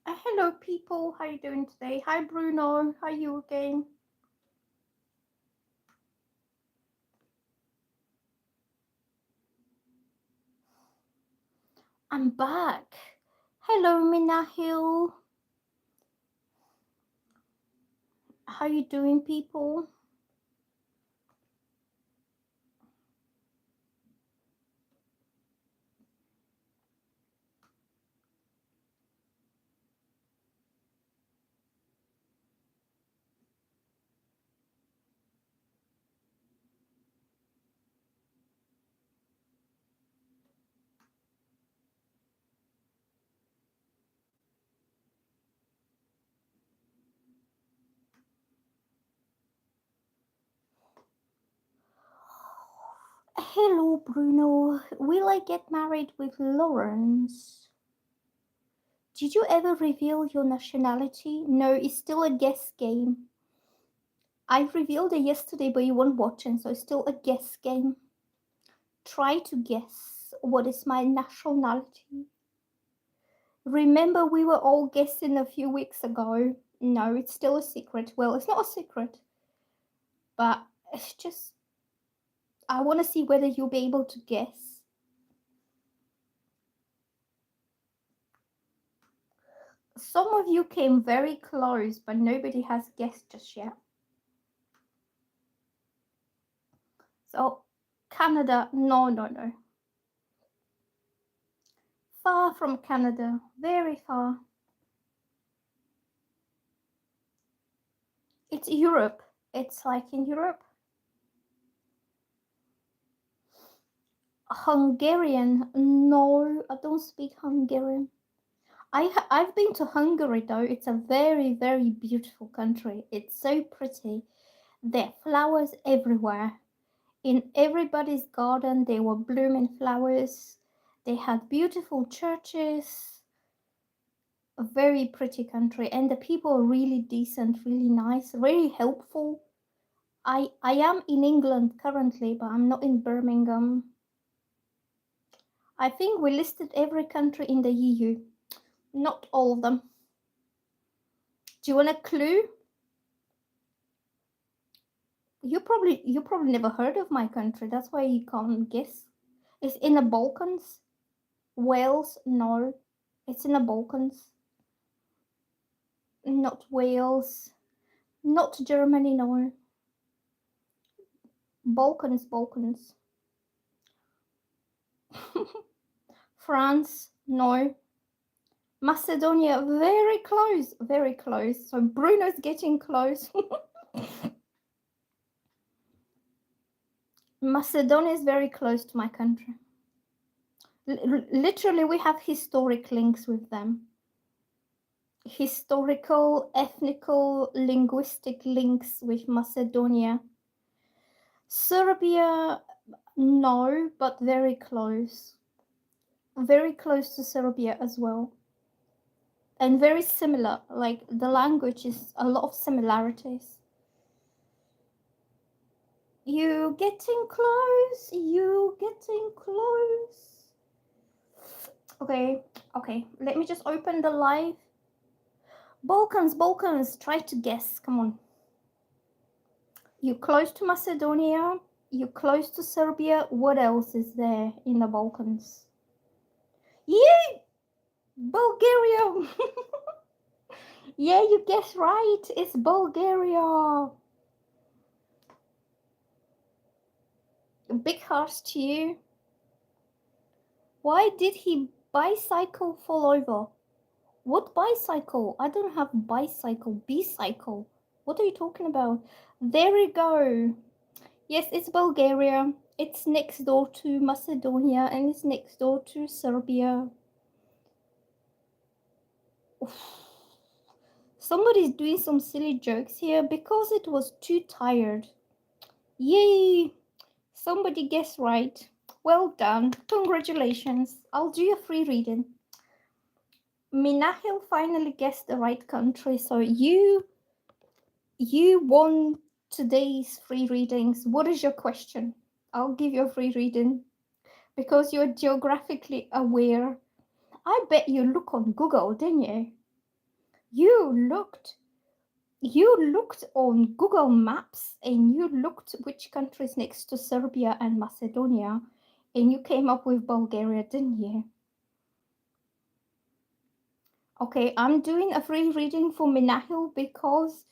Hello, people. How you doing today? Hi, Bruno. How you again? I'm back. Hello, Minahil. How you doing, people? Hello, Bruno. Will I get married with Lawrence? Did you ever reveal your nationality? No, it's still a guess game. I revealed it yesterday, but you weren't watching, so it's still a guess game. Try to guess what is my nationality. Remember, we were all guessing a few weeks ago. No, it's still a secret. Well, it's not a secret, but it's just, I want to see whether you'll be able to guess. Some of you came very close, but nobody has guessed just yet. So, Canada, no, no, no. Far from Canada, very far. It's Europe. It's like in Europe. Hungarian, no, I don't speak Hungarian. I've been to Hungary though. It's a very, very beautiful country. It's so pretty. There are flowers everywhere. In everybody's garden there were blooming flowers. They had beautiful churches. A very pretty country, and the people are really decent, really nice, very helpful. I am in England currently, but I'm not in Birmingham. I think we listed every country in the EU. Not all of them. Do you want a clue? You probably never heard of my country. That's why you can't guess. It's in the Balkans. Wales, no. It's in the Balkans. Not Wales. Not Germany, no. Balkans, Balkans. France, no. Macedonia, very close, very close. So Bruno's getting close. Macedonia is very close to my country. Literally, we have historic links with them. Historical, ethnical, linguistic links with Macedonia. Serbia, no, but very close. Very close to Serbia as well. And very similar, like the language is a lot of similarities. You getting close, you getting close. Okay, let me just open the live. Balkans, try to guess, come on. You close to Macedonia, you close to Serbia. What else is there in the Balkans? Yeah, Bulgaria. Yeah, you guessed right. It's Bulgaria. Big hearts to you. Why did he bicycle fall over? What bicycle? I don't have bicycle. Bicycle. What are you talking about? There we go. Yes, it's Bulgaria. It's next door to Macedonia and it's next door to Serbia. Somebody's doing some silly jokes here because it was too tired. Yay! Somebody guessed right. Well done. Congratulations. I'll do a free reading. Minahil finally guessed the right country, so you won today's free readings. What is your question? I'll give you a free reading because you're geographically aware. I bet you look on Google, didn't you? You looked you looked on Google Maps and you looked which countries next to Serbia and Macedonia, and you came up with Bulgaria, didn't you? Okay, I'm doing a free reading for Minahil because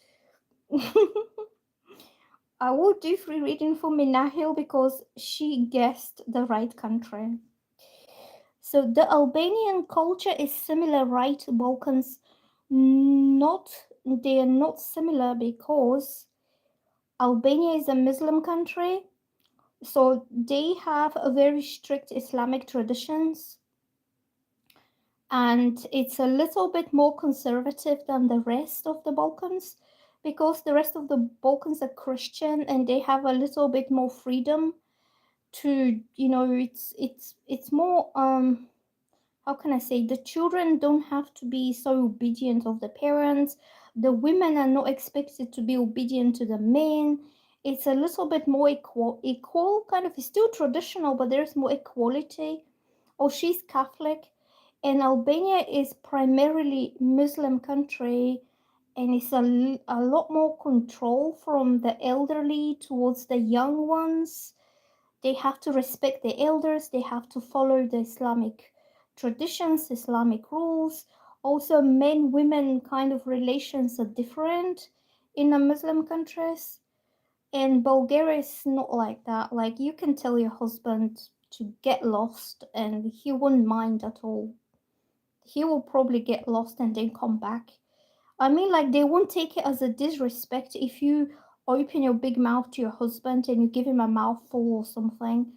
I will do free reading for Minahil because she guessed the right country. So the Albanian culture is similar, right, to Balkans? Not, they are not similar because Albania is a Muslim country, so they have a very strict Islamic traditions, and it's a little bit more conservative than the rest of the Balkans because the rest of the Balkans are Christian and they have a little bit more freedom to, it's more how can I say, the children don't have to be so obedient of the parents. The women are not expected to be obedient to the men. It's a little bit more equal kind of. It's still traditional, but there's more equality. Oh, she's Catholic, and Albania is primarily Muslim country, and it's a lot more control from the elderly towards the young ones. They have to respect the elders, they have to follow the Islamic traditions, Islamic rules. Also, men women kind of relations are different in the Muslim countries. And Bulgaria is not like that. Like, you can tell your husband to get lost and he won't mind at all. He will probably get lost and then come back. I mean, like, they won't take it as a disrespect if you open your big mouth to your husband and you give him a mouthful or something.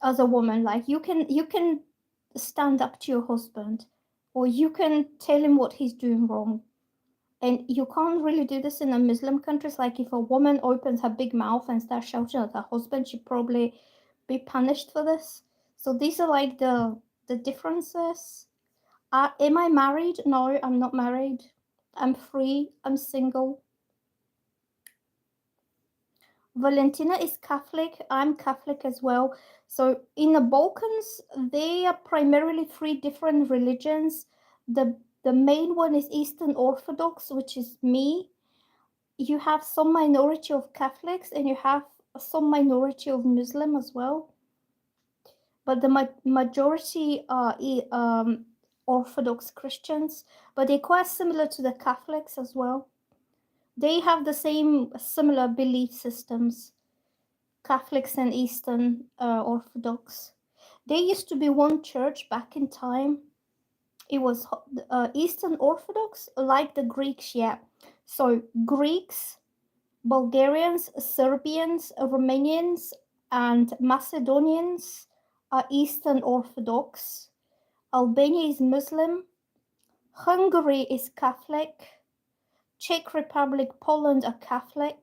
As a woman, like, you can stand up to your husband, or you can tell him what he's doing wrong. And you can't really do this in the Muslim countries. Like, if a woman opens her big mouth and starts shouting at her husband, she'd probably be punished for this. So these are like the differences. Am I married? No, I'm not married. I'm free. I'm single. Valentina is Catholic. I'm Catholic as well. So in the Balkans, they are primarily three different religions. The main one is Eastern Orthodox, which is me. You have some minority of Catholics and you have some minority of Muslim as well. But the majority are Orthodox Christians, but they're quite similar to the Catholics as well. They have the same similar belief systems. Catholics and Eastern Orthodox. There used to be one church back in time. It was Eastern Orthodox, like the Greeks, yeah. So Greeks, Bulgarians, Serbians, Romanians, and Macedonians are Eastern Orthodox. Albania is Muslim. Hungary is Catholic. Czech Republic, Poland are Catholic,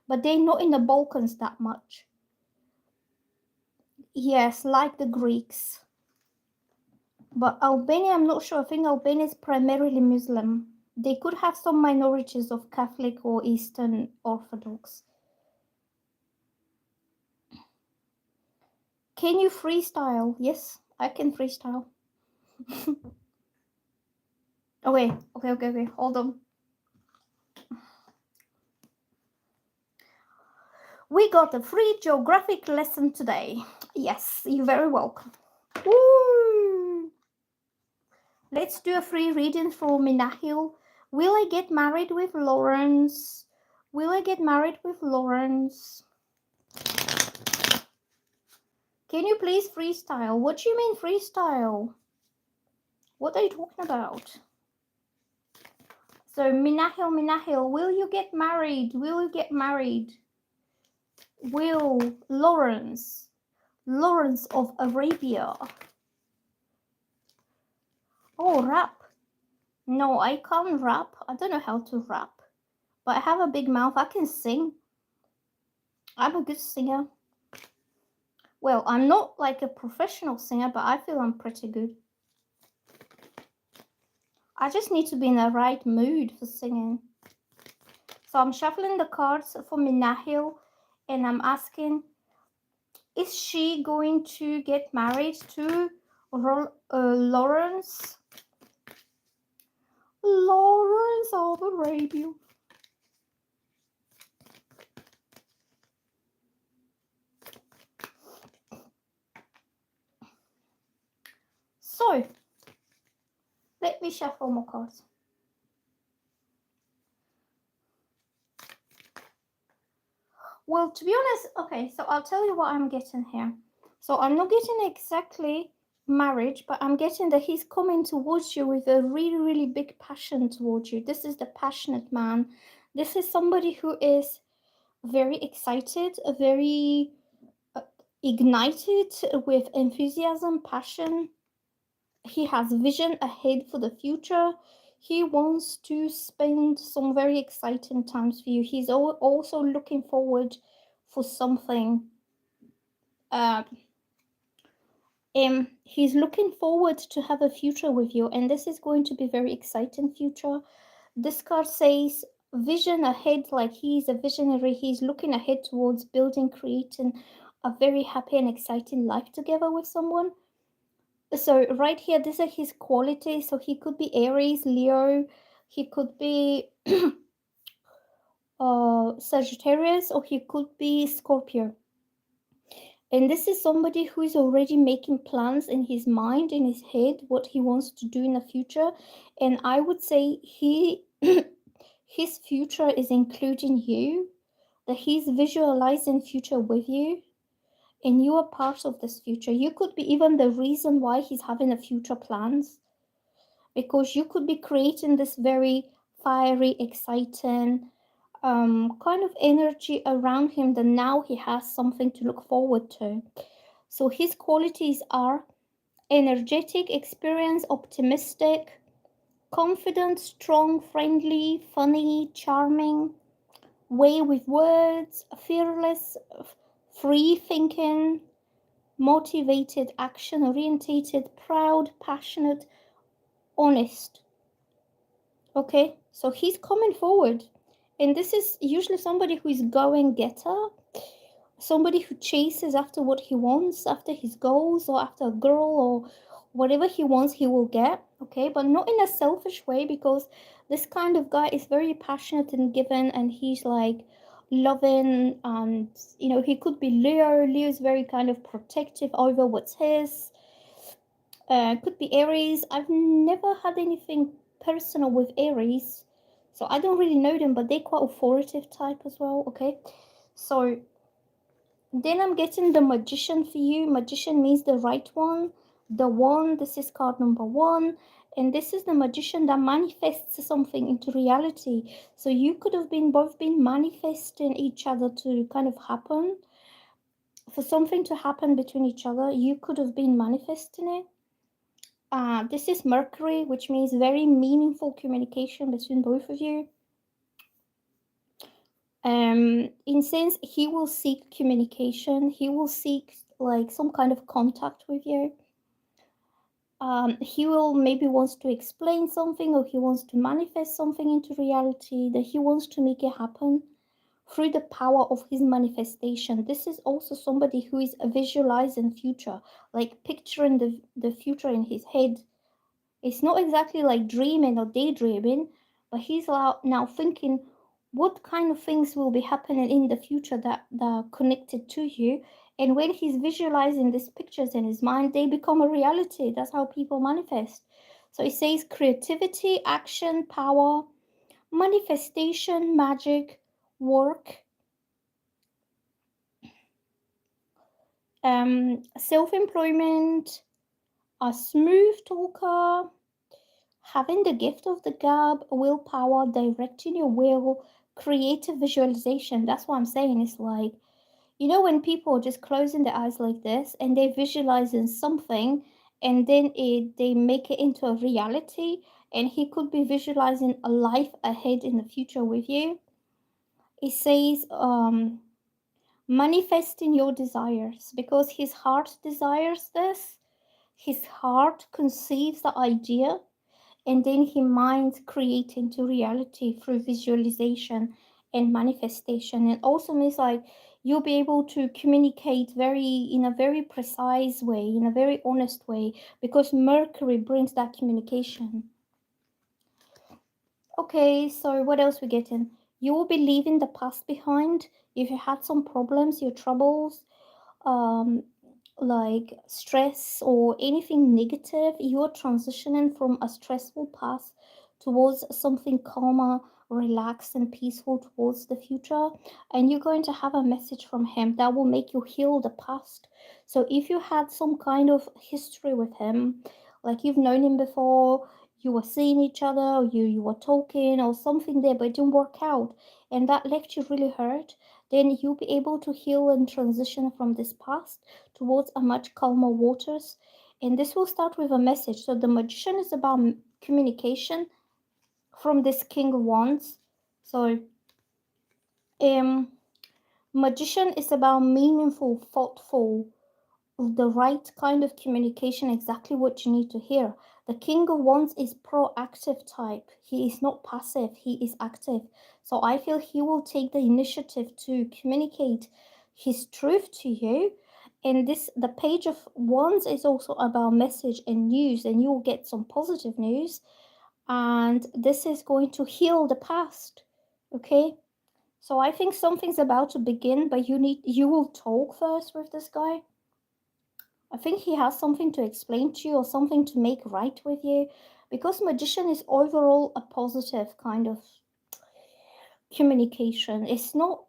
but they're not in the Balkans that much. Yes, like the Greeks. But Albania, I'm not sure. I think Albania is primarily Muslim. They could have some minorities of Catholic or Eastern Orthodox. Can you freestyle? Yes, I can freestyle. Okay. Hold on. We got a free geographic lesson today. Yes, you're very welcome. Woo! Let's do a free reading for Minahil. Will I get married with Lawrence? Will I get married with Lawrence? Can you please freestyle? What do you mean freestyle? What are you talking about? So Minahil, will you get married? Will you get married? Will Lawrence of Arabia. Oh, rap. No, I can't rap. I don't know how to rap. But I have a big mouth. I can sing. I'm a good singer. Well, I'm not like a professional singer, but I feel I'm pretty good. I just need to be in the right mood for singing. So I'm shuffling the cards for Minahil and I'm asking, is she going to get married to Lawrence? Lawrence of Arabia. So, let me shuffle more cards. Well, to be honest, okay, so I'll tell you what I'm getting here. So I'm not getting exactly marriage, but I'm getting that he's coming towards you with a really, really big passion towards you. This is the passionate man. This is somebody who is very excited, very uh, ignited with enthusiasm, passion. He has vision ahead for the future. He wants to spend some very exciting times for you. He's also looking forward for something. Uh, he's looking forward to have a future with you, and this is going to be very exciting future. This card says vision ahead, like he's a visionary. He's looking ahead towards building, creating a very happy and exciting life together with someone. So right here, these are his qualities. So he could be Aries, Leo, he could be Sagittarius, or he could be Scorpio. And this is somebody who is already making plans in his mind, in his head, what he wants to do in the future. And I would say his future is including you, that he's visualizing future with you, and you are part of this future. You could be even the reason why he's having a future plans, because you could be creating this very fiery, exciting kind of energy around him that now he has something to look forward to. So his qualities are energetic, experienced, optimistic, confident, strong, friendly, funny, charming, way with words, fearless, free thinking, motivated, action orientated, proud, passionate, honest. Okay, so he's coming forward, and this is usually somebody who is going getter, somebody who chases after what he wants, after his goals, or after a girl, or whatever he wants he will get. Okay, but not in a selfish way, because this kind of guy is very passionate and given, and he's like loving, and he could be Leo is very kind of protective over what's his. Could be Aries. I've never had anything personal with Aries, so I don't really know them, but they're quite authoritative type as well. Okay, so then I'm getting the Magician for you. Magician means the right one, the one. This is card number one, and this is the Magician that manifests something into reality. So you could have been both been manifesting each other to kind of happen, for something to happen between each other. You could have been manifesting it. This is Mercury, which means very meaningful communication between both of you. In sense, he will seek communication. He will seek like some kind of contact with you. He will maybe wants to explain something, or he wants to manifest something into reality, that he wants to make it happen through the power of his manifestation. This is also somebody who is visualizing future, like picturing the future in his head. It's not exactly like dreaming or daydreaming, but he's now thinking what kind of things will be happening in the future that are connected to you. And when he's visualizing these pictures in his mind, they become a reality. That's how people manifest. So it says creativity, action, power, manifestation, magic, work, self-employment, a smooth talker, having the gift of the gab, willpower, directing your will, creative visualization. That's what I'm saying. It's like, when people are just closing their eyes like this and they visualizing something, and then they make it into a reality, and he could be visualizing a life ahead in the future with you. It says, manifesting your desires, because his heart desires this. His heart conceives the idea, and then he minds create into reality through visualization and manifestation. It also means like you'll be able to communicate in a very precise way, in a very honest way, because Mercury brings that communication. Okay, so what else we getting? You will be leaving the past behind. If you had some problems, your troubles, um, like stress or anything negative, you're transitioning from a stressful past towards something calmer, relaxed, and peaceful towards the future. And you're going to have a message from him that will make you heal the past. So if you had some kind of history with him, like you've known him before, you were seeing each other, or you were talking, or something there, but it didn't work out, and that left you really hurt, then you'll be able to heal and transition from this past towards a much calmer waters. And this will start with a message. So the magician is about communication from this king of wands. So um magician is about meaningful, thoughtful, the right kind of communication, exactly what you need to hear. The King of Wands is proactive type. He is not passive, he is active. So I feel he will take the initiative to communicate his truth to you. And this the Page of Wands is also about message and news, and you will get some positive news. And this is going to heal the past. Okay? So I think something's about to begin, but you will talk first with this guy. I think he has something to explain to you or something to make right with you, because magician is overall a positive kind of communication. It's not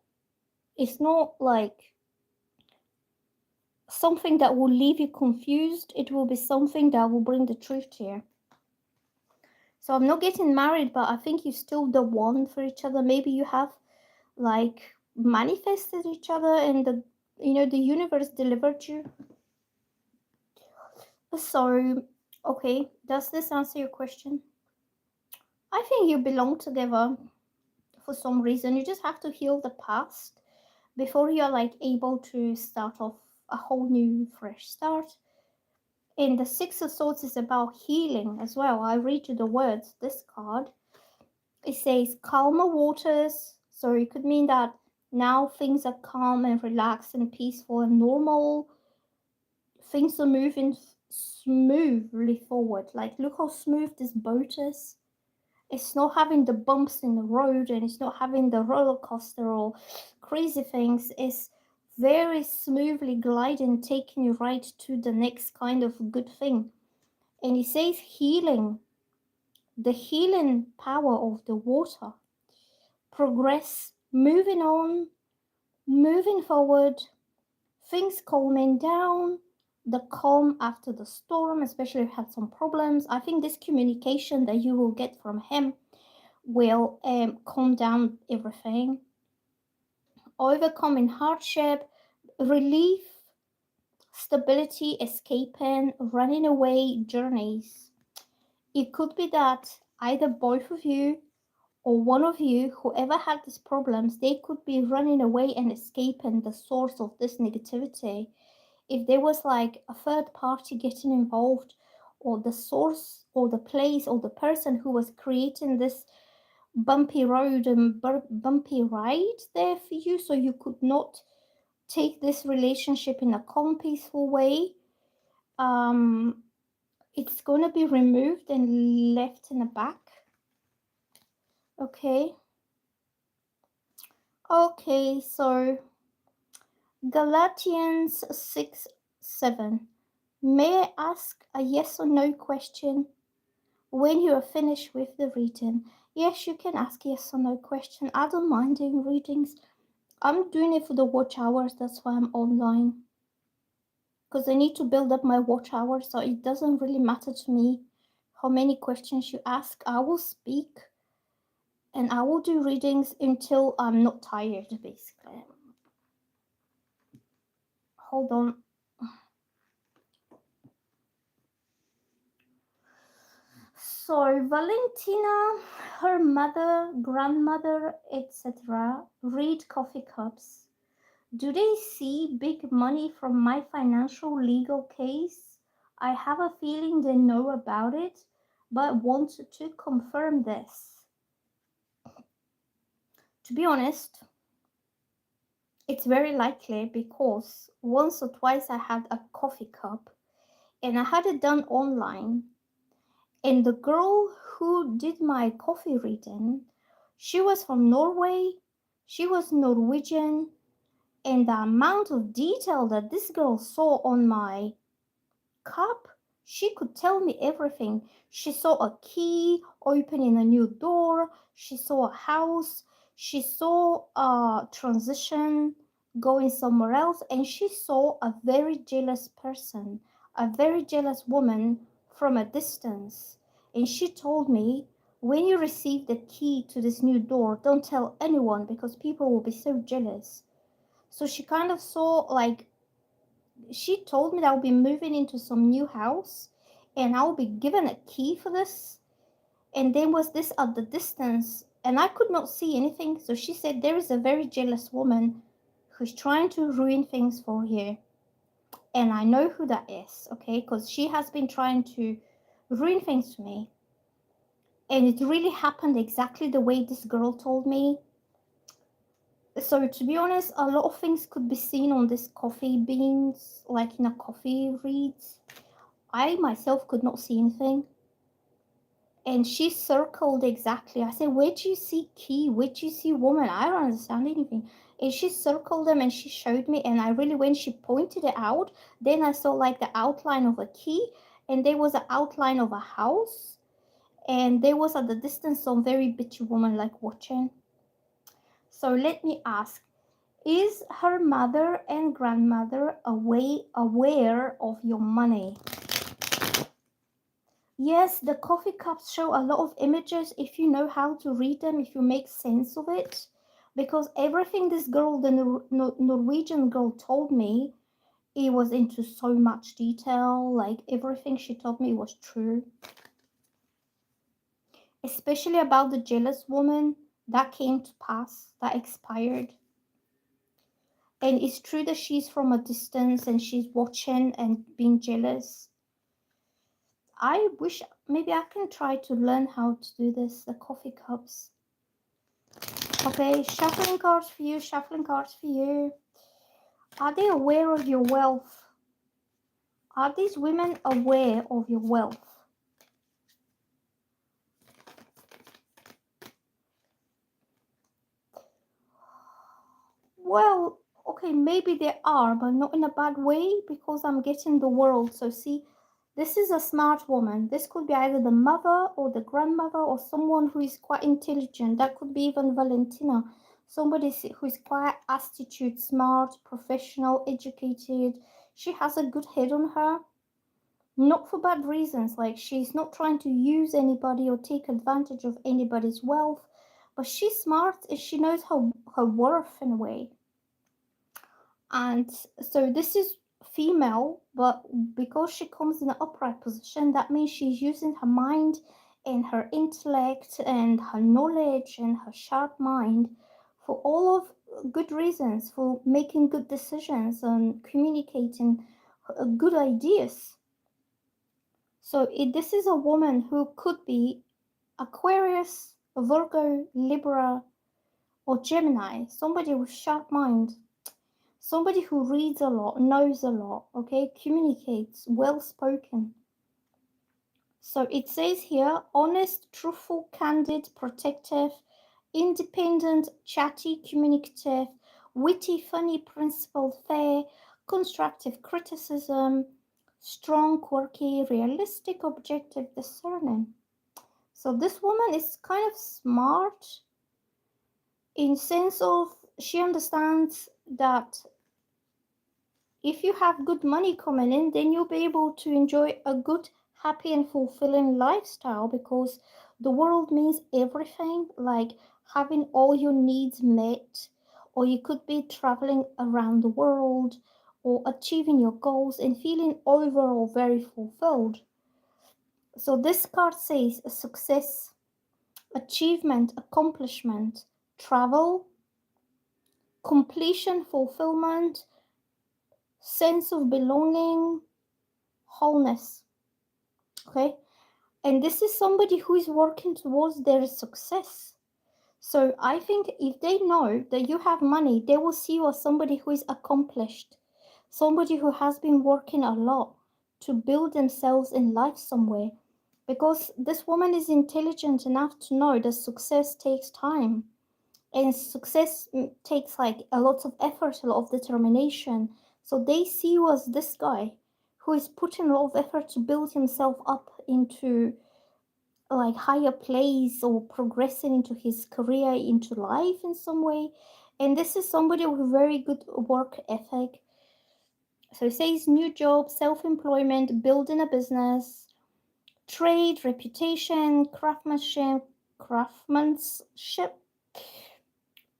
like something that will leave you confused. It will be something that will bring the truth to you. So I'm not getting married, but I think you're still the one for each other. Maybe you have like manifested each other, and the universe delivered you. So okay, does this answer your question? I think you belong together for some reason. You just have to heal the past before you're like able to start off a whole new fresh start. And the Six of Swords is about healing as well. I read you the words, this card. It says calmer waters. So it could mean that now things are calm and relaxed and peaceful and normal. Things are moving smoothly forward. Like, look how smooth this boat is. It's not having the bumps in the road, and it's not having the roller coaster or crazy things. It's very smoothly gliding, taking you right to the next kind of good thing. And he says healing, the healing power of the water, progress, moving on, moving forward, things calming down, the calm after the storm, especially if you had some problems. I think this communication that you will get from him will calm down everything. Overcoming hardship, relief, stability, escaping, running away journeys. It could be that either both of you or one of you, whoever had these problems, they could be running away and escaping the source of this negativity. If there was like a third party getting involved, or the source or the place or the person who was creating this bumpy road and bumpy ride there for you, so you could not take this relationship in a calm, peaceful way, um, it's going to be removed and left in the back. Okay. Okay, so Galatians 6 7. May I ask a yes or no question when you are finished with the reading? Yes, you can ask yes or no question. I don't mind doing readings. I'm doing it for the watch hours, that's why I'm online. Because I need to build up my watch hours, so it doesn't really matter to me how many questions you ask. I will speak and I will do readings until I'm not tired, basically. Hold on. So, Valentina, her mother, grandmother, etc., read coffee cups. Do they see big money from my financial legal case? I have a feeling they know about it, but want to confirm this. To be honest, it's very likely, because once or twice I had a coffee cup and I had it done online, And the girl who did my coffee reading, she was from Norway, she was Norwegian, and the amount of detail that this girl saw on my cup, she could tell me everything. She saw a key opening a new door, she saw a house, she saw a transition going somewhere else, and she saw a very jealous person, a very jealous woman from a distance. And she told me, when you receive the key to this new door, don't tell anyone because people will be so jealous. So she kind of saw, like, she told me that I'll be moving into some new house and I'll be given a key for this. And there was this at the distance, and I could not see anything. So she said, there is a very jealous woman who's trying to ruin things for you. And I know who that is, okay? Because she has been trying to ruin things for me. And it really happened exactly the way this girl told me. So to be honest, a lot of things could be seen on this coffee beans, like in a coffee reads. I myself could not see anything. And she circled exactly. I said, where do you see key? Where do you see woman? I don't understand anything. And she circled them and she showed me. And I really, when she pointed it out, then I saw like the outline of a key. And there was an outline of a house. And there was at the distance some very bitchy woman like watching. So let me ask, is her mother and grandmother aware of your money? Yes, the coffee cups show a lot of images if you know how to read them, if you make sense of it. Because everything this girl, the Norwegian girl, told me, it was into so much detail. Like everything she told me was true. Especially about the jealous woman that came to pass, that expired. And it's true that she's from a distance and she's watching and being jealous. I wish maybe I can try to learn how to do this, the coffee cups. Okay, shuffling cards for you, shuffling cards for you. Are they aware of your wealth? Are these women aware of your wealth? Well, okay, maybe they are, but not in a bad way because I'm getting the world. So see, this is a smart woman. This could be either the mother or the grandmother or someone who is quite intelligent. That could be even Valentina. Somebody who is quite astute, smart, professional, educated. She has a good head on her. Not for bad reasons, like she's not trying to use anybody or take advantage of anybody's wealth, but she's smart and she knows her worth in a way. And so this is female, but because she comes in an upright position, that means she's using her mind and her intellect and her knowledge and her sharp mind for all of good reasons, for making good decisions and communicating good ideas. So this is a woman who could be Aquarius, Virgo, Libra, or Gemini, somebody with sharp mind. Somebody who reads a lot, knows a lot, okay, communicates, well spoken. So it says here, honest, truthful, candid, protective, independent, chatty, communicative, witty, funny, principled, fair, constructive criticism, strong, quirky, realistic, objective, discerning. So this woman is kind of smart in sense of she understands that if you have good money coming in, then you'll be able to enjoy a good, happy, and fulfilling lifestyle because the world means everything, like having all your needs met, or you could be traveling around the world, or achieving your goals and feeling overall very fulfilled. So, this card says success, achievement, accomplishment, travel, completion, fulfillment, sense of belonging, wholeness. Okay, and this is somebody who is working towards their success. So I think if they know that you have money, they will see you as somebody who is accomplished, somebody who has been working a lot to build themselves in life somewhere. because this woman is intelligent enough to know that success takes time, and success takes like a lot of effort, a lot of determination. So they see you as this guy who is putting a lot of effort to build himself up into like higher place or progressing into his career, into life in some way. And this is somebody with very good work ethic. So it says new job, self-employment, building a business, trade, reputation, craftsmanship,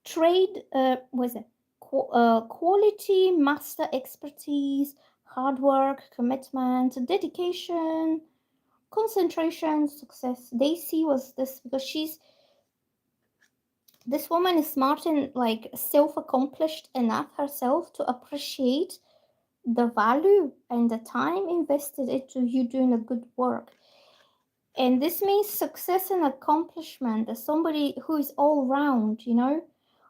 trade, what is it? Quality, master expertise, hard work, commitment, dedication, concentration, success. Daisy was this because this woman is smart and like self-accomplished enough herself to appreciate the value and the time invested into you doing a good work. And this means success and accomplishment as somebody who is all round,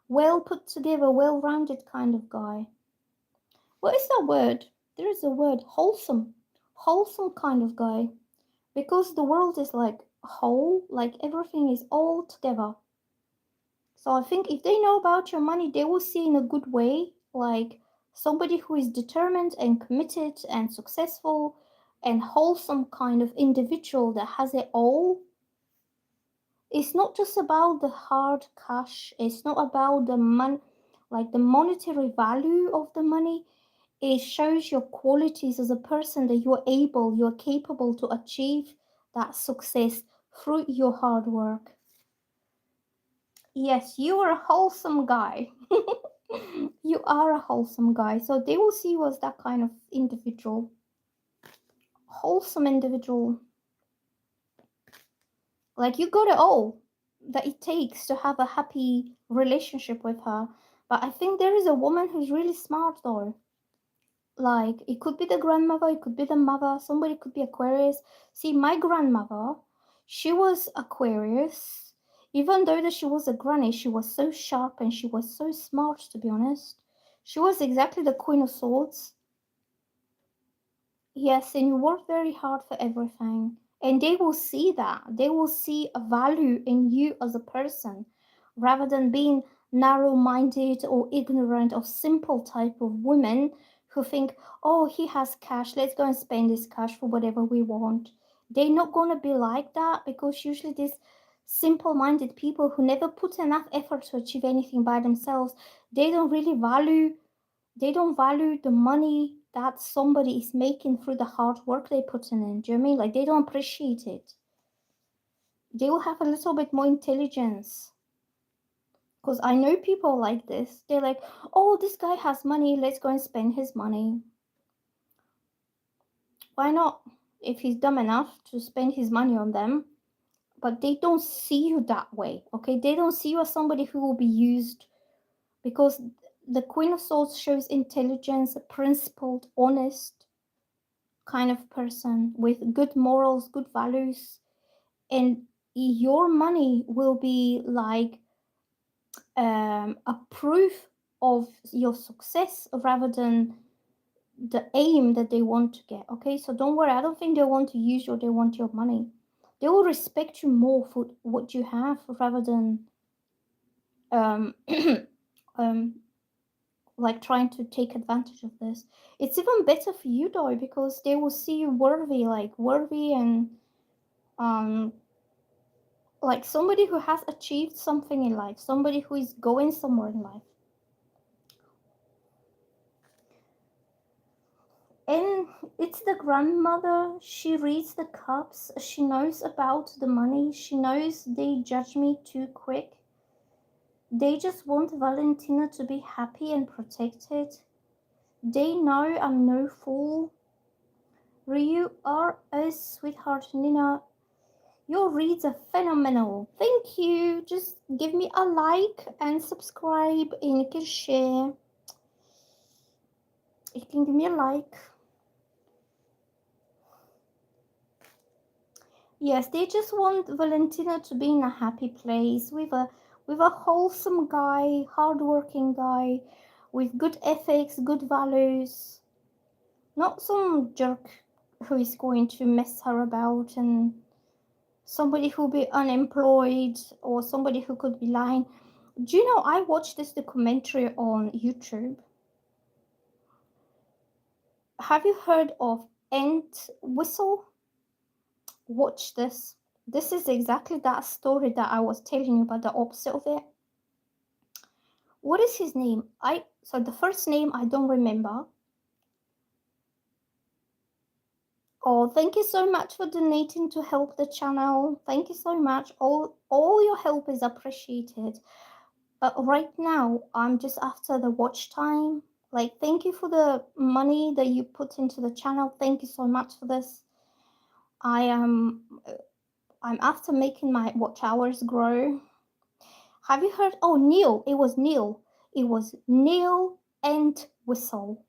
well put together, well rounded kind of guy. What is that word? There is a word, wholesome. Wholesome kind of guy. Because the world is like whole, like everything is all together. So I think if they know about your money, they will see in a good way, like somebody who is determined and committed and successful and wholesome kind of individual that has it all. It's not just about the hard cash, it's not about the money, like the monetary value of the money. It shows your qualities as a person, that you're capable to achieve that success through your hard work. Yes, you are a wholesome guy. You are a wholesome guy. So they will see you as that kind of individual. Wholesome individual. Like you got it all that it takes to have a happy relationship with her. But I think there is a woman who's really smart though. Like it could be the grandmother, it could be the mother, somebody could be Aquarius. See, my grandmother, she was Aquarius. Even though that she was a granny, she was so sharp and she was so smart, to be honest. She was exactly the Queen of Swords. Yes, and you work very hard for everything. And they will see that. They will see a value in you as a person rather than being narrow minded or ignorant or simple type of women who think, oh, he has cash, let's go and spend this cash for whatever we want. They're not going to be like that because usually these simple minded people who never put enough effort to achieve anything by themselves, they don't really value they don't value the money that somebody is making through the hard work they put in. Do you know what I mean? Like they don't appreciate it. They will have a little bit more intelligence. Because I know people like this. They're like, oh, this guy has money, let's go and spend his money. Why not? If he's dumb enough to spend his money on them. But they don't see you that way, okay? They don't see you as somebody who will be used, because the Queen of Swords shows intelligence, principled, honest kind of person with good morals, good values, and your money will be like a proof of your success rather than the aim that they want to get. Okay, so don't worry. I don't think they want to use you or they want your money. They will respect you more for what you have rather than um, um, like trying to take advantage of this. It's even better for you though because they will see you worthy, like worthy and um like somebody who has achieved something in life, somebody who is going somewhere in life. And it's the grandmother. She reads the cups. She knows about the money. She knows they judge me too quick. They just want Valentina to be happy and protected. They know I'm no fool. You are a sweetheart, Nina. Your reads are phenomenal. Thank you. Just give me a like and subscribe, and you can share. You can give me a like. Yes, they just want Valentina to be in a happy place with a wholesome guy, hardworking guy, with good ethics, good values. Not some jerk who is going to mess her about and somebody who be unemployed or somebody who could be lying. Do you know, I watched this documentary on YouTube. Have you heard of Ant Whistle? Watch this. This is exactly that story that I was telling you about, the opposite of it. What is his name? So the first name I don't remember. Oh, thank you so much for donating to help the channel. Thank you so much. All your help is appreciated. But right now, I'm just after the watch time. Like, thank you for the money that you put into the channel. Thank you so much for this. I am I'm after making my watch hours grow. Have you heard? Oh, Neil. It was Neil. It was Neil and Whistle,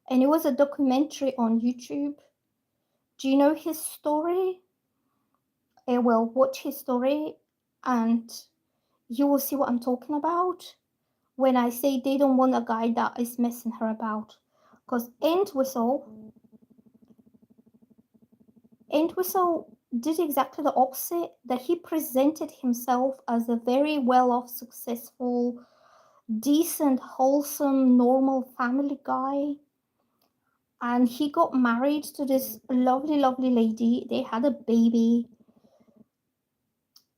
and it was a documentary on YouTube. Do you know his story? Well, watch his story, and you will see what I'm talking about when I say they don't want a guy that is messing her about. Because Entwistle did exactly the opposite, that he presented himself as a very well-off, successful, decent, wholesome, normal family guy. And he got married to this lovely, lovely lady. They had a baby.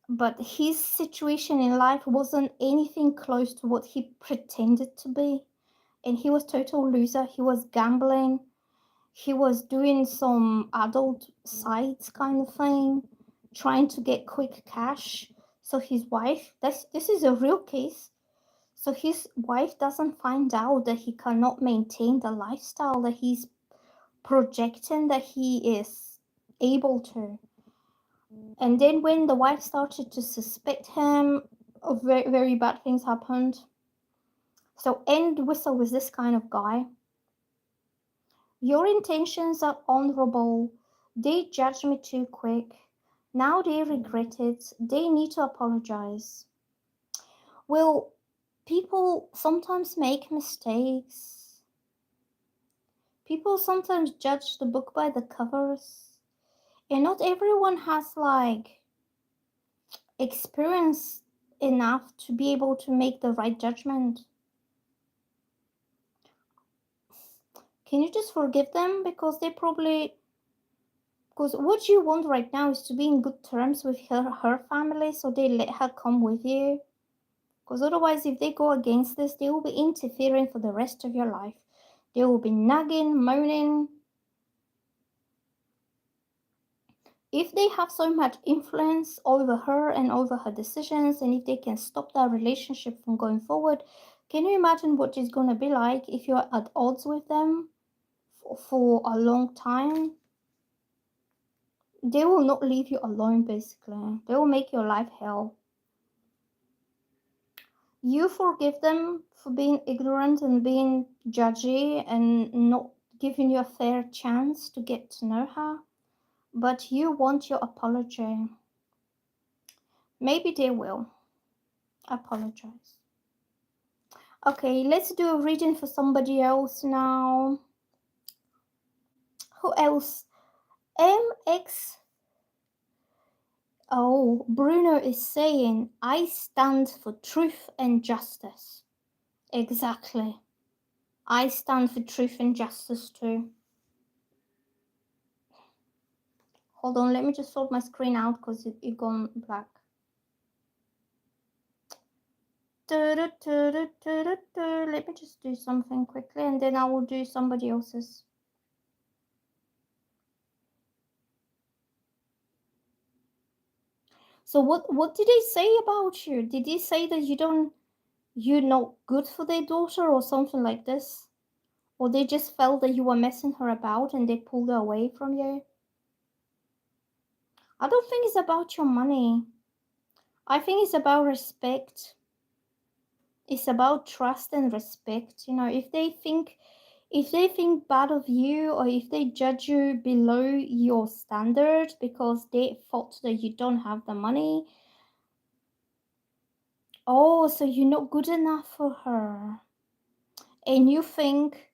But his situation in life wasn't anything close to what he pretended to be. And he was total loser. He was gambling. He was doing some adult sites kind of thing, trying to get quick cash. So his wife, this is a real case. So his wife doesn't find out that he cannot maintain the lifestyle that he's projecting that he is able to. And then when the wife started to suspect him, very, very bad things happened. So End Whistle was this kind of guy. Your intentions are honorable. They judged me too quick. Now they regret it. They need to apologize. Well, people sometimes make mistakes. People sometimes judge the book by the covers. And not everyone has like experience enough to be able to make the right judgment. Can you just forgive them? Because they probably, because what you want right now is to be in good terms with her family, so they let her come with you. Because otherwise, if they go against this, they will be interfering for the rest of your life. They will be nagging, moaning. If they have so much influence over her and over her decisions, and if they can stop that relationship from going forward, can you imagine what it's going to be like if you're at odds with them for a long time? They will not leave you alone, basically. They will make your life hell. You forgive them for being ignorant and being judgy and not giving you a fair chance to get to know her, but you want your apology. Maybe they will apologize. Okay, let's do a reading for somebody else now. Who else? MX. Oh, Bruno is saying, I stand for truth and justice. Exactly. I stand for truth and justice too. Hold on, let me just sort my screen out because it gone black. Let me just do something quickly and then I will do somebody else's. So what did they say about you? Did they say that you're not good for their daughter or something like this? Or they just felt that you were messing her about and they pulled her away from you? I don't think it's about your money. I think it's about respect. It's about trust and respect. You know, if they think bad of you or if they judge you below your standard because they thought that you don't have the money, oh, so you're not good enough for her. And you think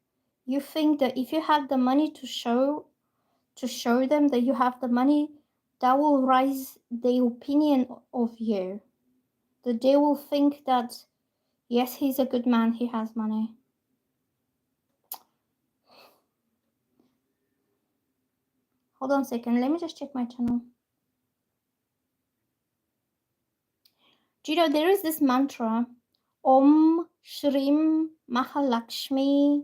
that if you have the money to show them that you have the money, that will raise the opinion of you. That they will think that, yes, he's a good man, he has money. Hold on a second, let me just check my channel. Do you know there is this mantra, Om Shrim Mahalakshmi?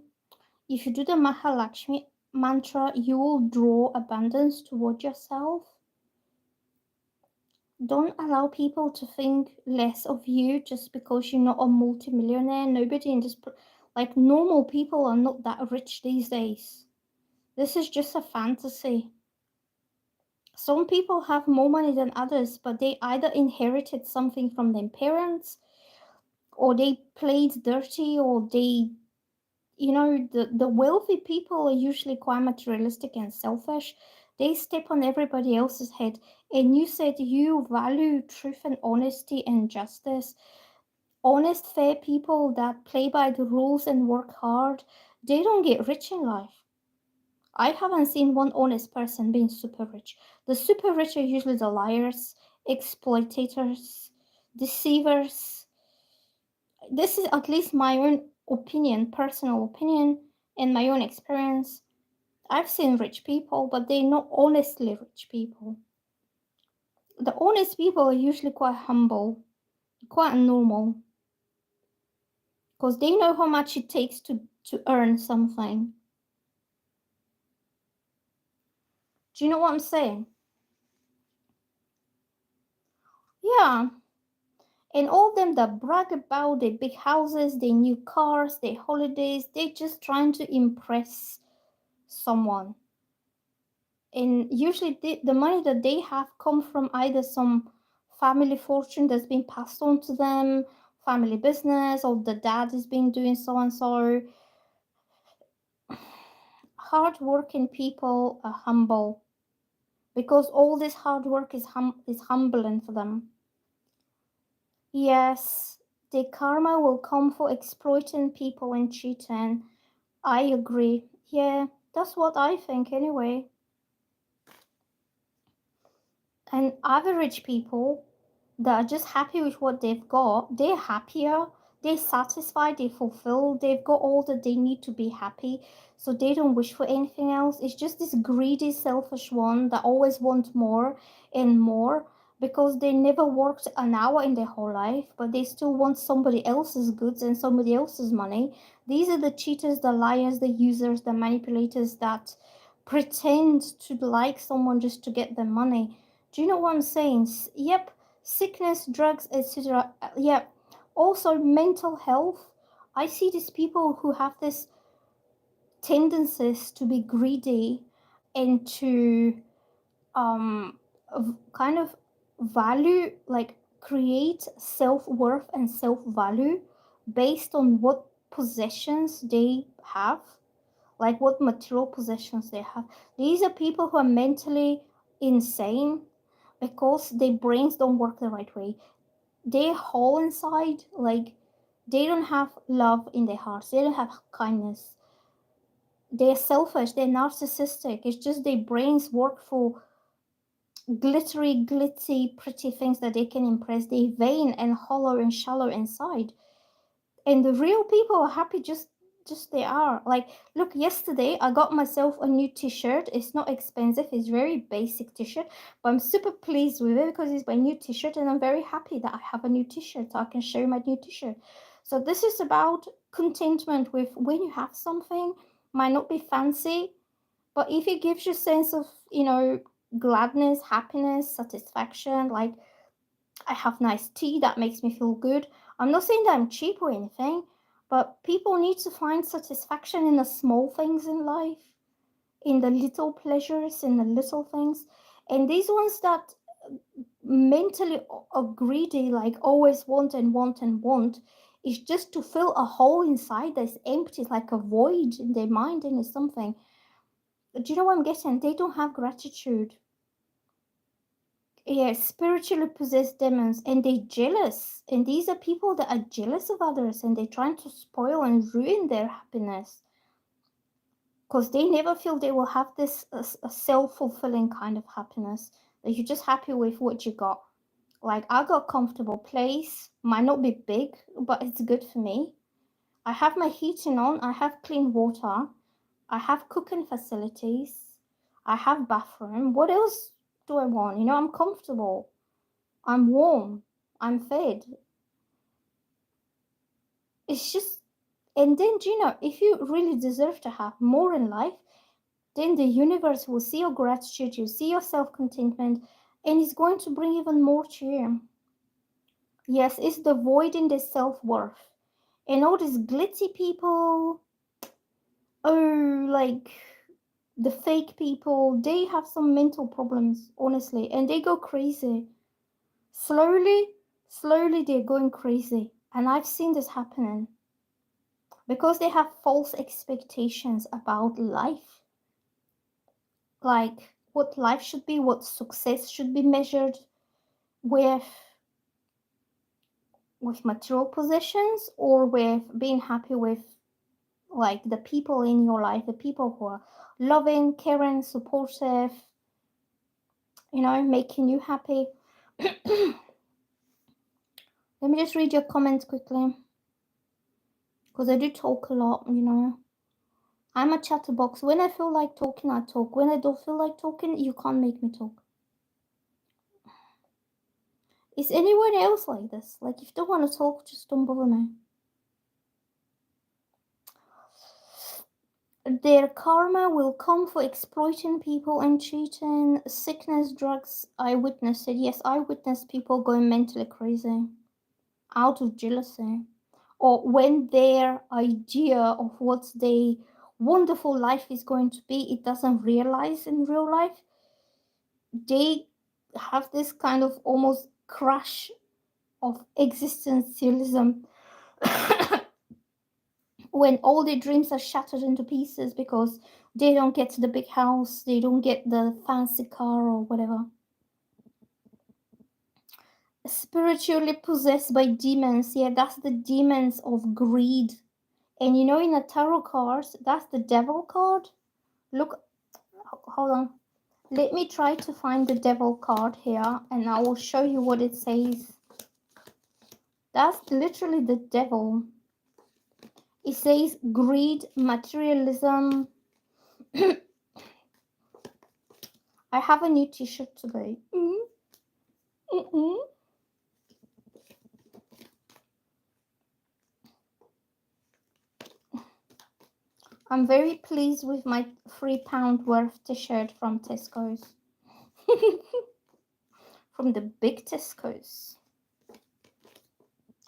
If you do the Mahalakshmi mantra, you will draw abundance toward yourself. Don't allow people to think less of you just because you're not a multimillionaire. Nobody in this, like normal people are not that rich these days. This is just a fantasy. Some people have more money than others, but they either inherited something from their parents, or they played dirty, or they, the wealthy people are usually quite materialistic and selfish. They step on everybody else's head. And you said you value truth and honesty and justice. Honest, fair people that play by the rules and work hard, they don't get rich in life. I haven't seen one honest person being super rich. The super rich are usually the liars, exploitators, deceivers. This is at least my own opinion, personal opinion, and my own experience. I've seen rich people, but they're not honestly rich people. The honest people are usually quite humble, quite normal, because they know how much it takes to earn something. Do you know what I'm saying? Yeah. And all of them that brag about their big houses, their new cars, their holidays, they're just trying to impress someone. And usually the money that they have come from either some family fortune that's been passed on to them, family business, or the dad has been doing so and so. Hardworking people are humble because all this hard work is humbling for them. Yes, the karma will come for exploiting people and cheating. I agree. Yeah, that's what I think anyway. And average people that are just happy with what they've got, they're happier, they're satisfied, they're fulfilled, they've got all that they need to be happy, so they don't wish for anything else. It's just this greedy, selfish one that always want more and more because they never worked an hour in their whole life, but they still want somebody else's goods and somebody else's money. These are the cheaters, the liars, the users, the manipulators that pretend to like someone just to get their money. Do you know what I'm saying? Yep, sickness, drugs, etc. Yeah, also mental health. I see these people who have this tendencies to be greedy and to kind of value, like create self-worth and self-value based on what possessions they have, like what material possessions they have. These are people who are mentally insane because their brains don't work the right way. They're whole inside, like they don't have love in their hearts, they don't have kindness, they're selfish, they're narcissistic. It's just their brains work for glittery, glitzy, pretty things that they can impress. They're vain and hollow and shallow inside. And the real people are happy just they are. Like, look, yesterday I got myself a new t-shirt. It's not expensive, it's very basic t-shirt, but I'm super pleased with it because it's my new t-shirt and I'm very happy that I have a new t-shirt so I can show my new t-shirt. So this is about contentment with when you have something, might not be fancy, but if it gives you a sense of, gladness, happiness, satisfaction, like I have nice tea that makes me feel good. I'm not saying that I'm cheap or anything, but people need to find satisfaction in the small things in life, in the little pleasures, in the little things. And these ones that mentally are greedy, like always want and want and want, is just to fill a hole inside that's empty, like a void in their mind, and it's something. Do you know what I'm getting? They don't have gratitude. Yeah, spiritually possessed demons, and they're jealous. And these are people that are jealous of others and they're trying to spoil and ruin their happiness because they never feel they will have this a self-fulfilling kind of happiness. that you're just happy with what you got. Like, I got a comfortable place, might not be big, but it's good for me. I have my heating on, I have clean water, I have cooking facilities, I have bathroom. What else do I want? You know, I'm comfortable, I'm warm, I'm fed. It's just, and then, you know, if you really deserve to have more in life, then the universe will see your gratitude, you see your self contentment, and it's going to bring even more to you. Yes, it's the void in the self worth. And all these glitzy people, oh, like the fake people, they have some mental problems, honestly, and they go crazy. Slowly, slowly, they're going crazy. And I've seen this happening because they have false expectations about life, like what life should be, what success should be measured with material possessions or with being happy with like the people in your life, the people who are loving, caring, supportive, you know, making you happy. Let me just read your comments quickly because I do talk a lot, you know. I'm a chatterbox. When I feel like talking, I talk. When I don't feel like talking, you can't make me talk. Is anyone else like this? Like, if you don't want to talk, just don't bother me. Their karma will come for exploiting people and cheating, sickness, drugs. I witnessed it. Yes, I witnessed people going mentally crazy out of jealousy. Or when their idea of what their wonderful life is going to be, it doesn't realize in real life, they have this kind of almost crash of existentialism when all their dreams are shattered into pieces because they don't get the big house, they don't get the fancy car or whatever. Spiritually possessed by demons, yeah, that's the demons of greed. And you know, in a tarot cards, that's the devil card. Look, hold on. Let me try to find the devil card here and I will show you what it says. That's literally the devil. It says greed, materialism. I have a new t-shirt today. I'm very pleased with my £3 worth t-shirt from Tesco's. From the big Tesco's.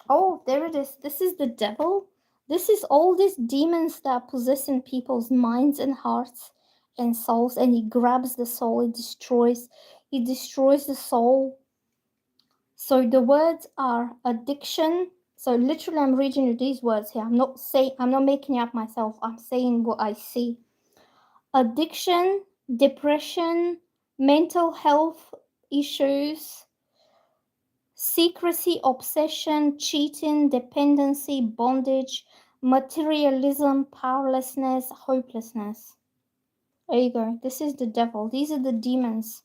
Oh, there it is. This is the devil. This is all these demons that are possessing people's minds and hearts and souls, and he grabs the soul, he destroys the soul. So the words are addiction. So literally I'm reading you these words here. I'm not making it up myself. I'm saying what I see. Addiction, depression, mental health issues, secrecy, obsession, cheating, dependency, bondage, materialism, powerlessness, hopelessness. There you go. This is the devil. These are the demons.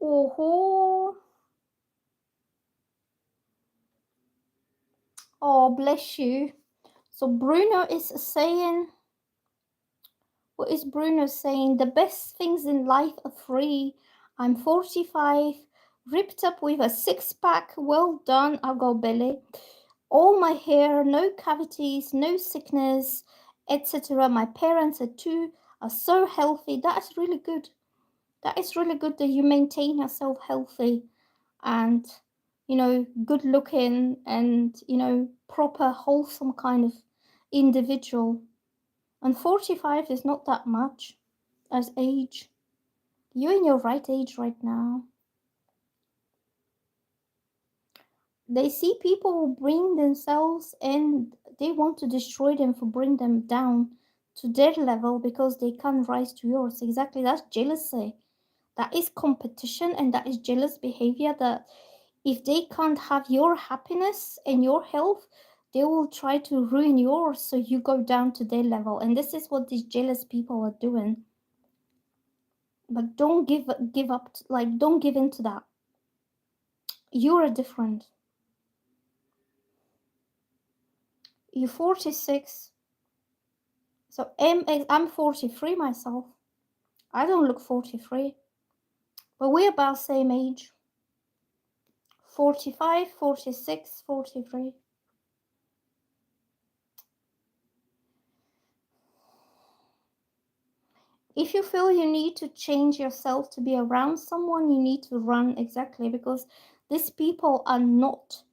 Oh, oh, bless you. So Bruno is saying, what is Bruno saying? The best things in life are free. I'm 45, ripped up with a six-pack. Well done, I've got belly. All my hair, no cavities, no sickness, etc. My parents are so healthy. That is really good. That is really good that you maintain yourself healthy and, you know, good looking and, you know, proper, wholesome kind of individual. And 45 is not that much as age. You're in your right age right now. They see people who bring themselves and they want to destroy them for bring them down to their level because they can't rise to yours. Exactly, that's jealousy. That is competition and that is jealous behavior that if they can't have your happiness and your health, They will try to ruin yours so you go down to their level. And this is what these jealous people are doing. But don't give up, like, don't give in to that. You're different. You're 46. So I'm 43 myself. I don't look 43. But we're about same age. 45, 46, 43. If you feel you need to change yourself to be around someone, you need to run, exactly, because these people are not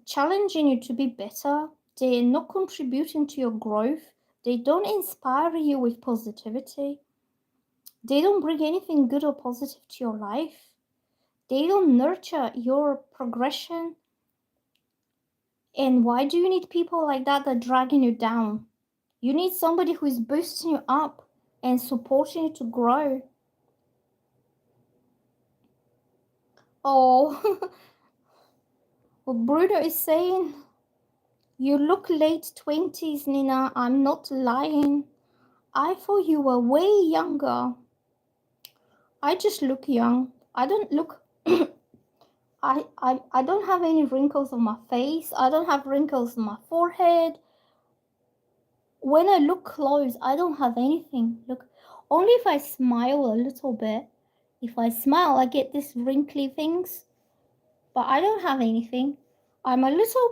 challenging you to be better. They're not contributing to your growth. They don't inspire you with positivity. They don't bring anything good or positive to your life. They don't nurture your progression. And why do you need people like that that are dragging you down? You need somebody who is boosting you up and supporting you to grow. Oh, what Bruno is saying, you look late 20s, Nina. I'm not lying. I thought you were way younger. I just look young. I don't look. I don't have any wrinkles on my face. I don't have wrinkles on my forehead. When I look close, I don't have anything. Look, only if I smile a little bit. If I smile, I get these wrinkly things. But I don't have anything. I'm a little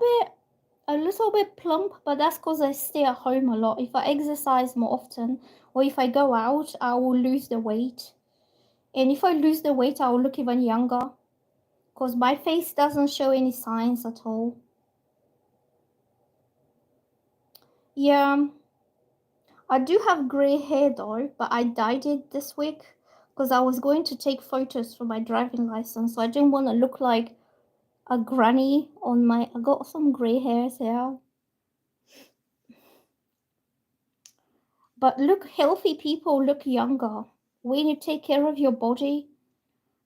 bit plump, but that's because I stay at home a lot. If I exercise more often, or if I go out, I will lose the weight. And if I lose the weight, I will look even younger, because my face doesn't show any signs at all. Yeah, I do have grey hair though, but I dyed it this week because I was going to take photos for my driving license. So I didn't want to look like a granny on my. I got some grey hairs here. But look, healthy people look younger. When you take care of your body,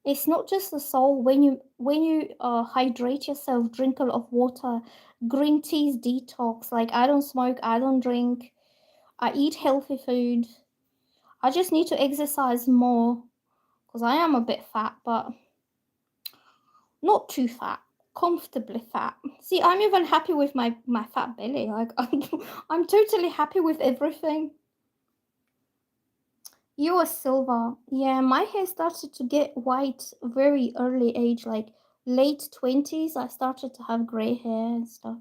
it's not just the soul. When you hydrate yourself, drink a lot of water, green teas detox. Like, I don't smoke, I don't drink, I eat healthy food. I just need to exercise more because I am a bit fat, but not too fat, comfortably fat. See, I'm even happy with my fat belly. Like, I'm totally happy with everything. You are silver. Yeah, my hair started to get white very early age, like late 20s. I started to have gray hair and stuff.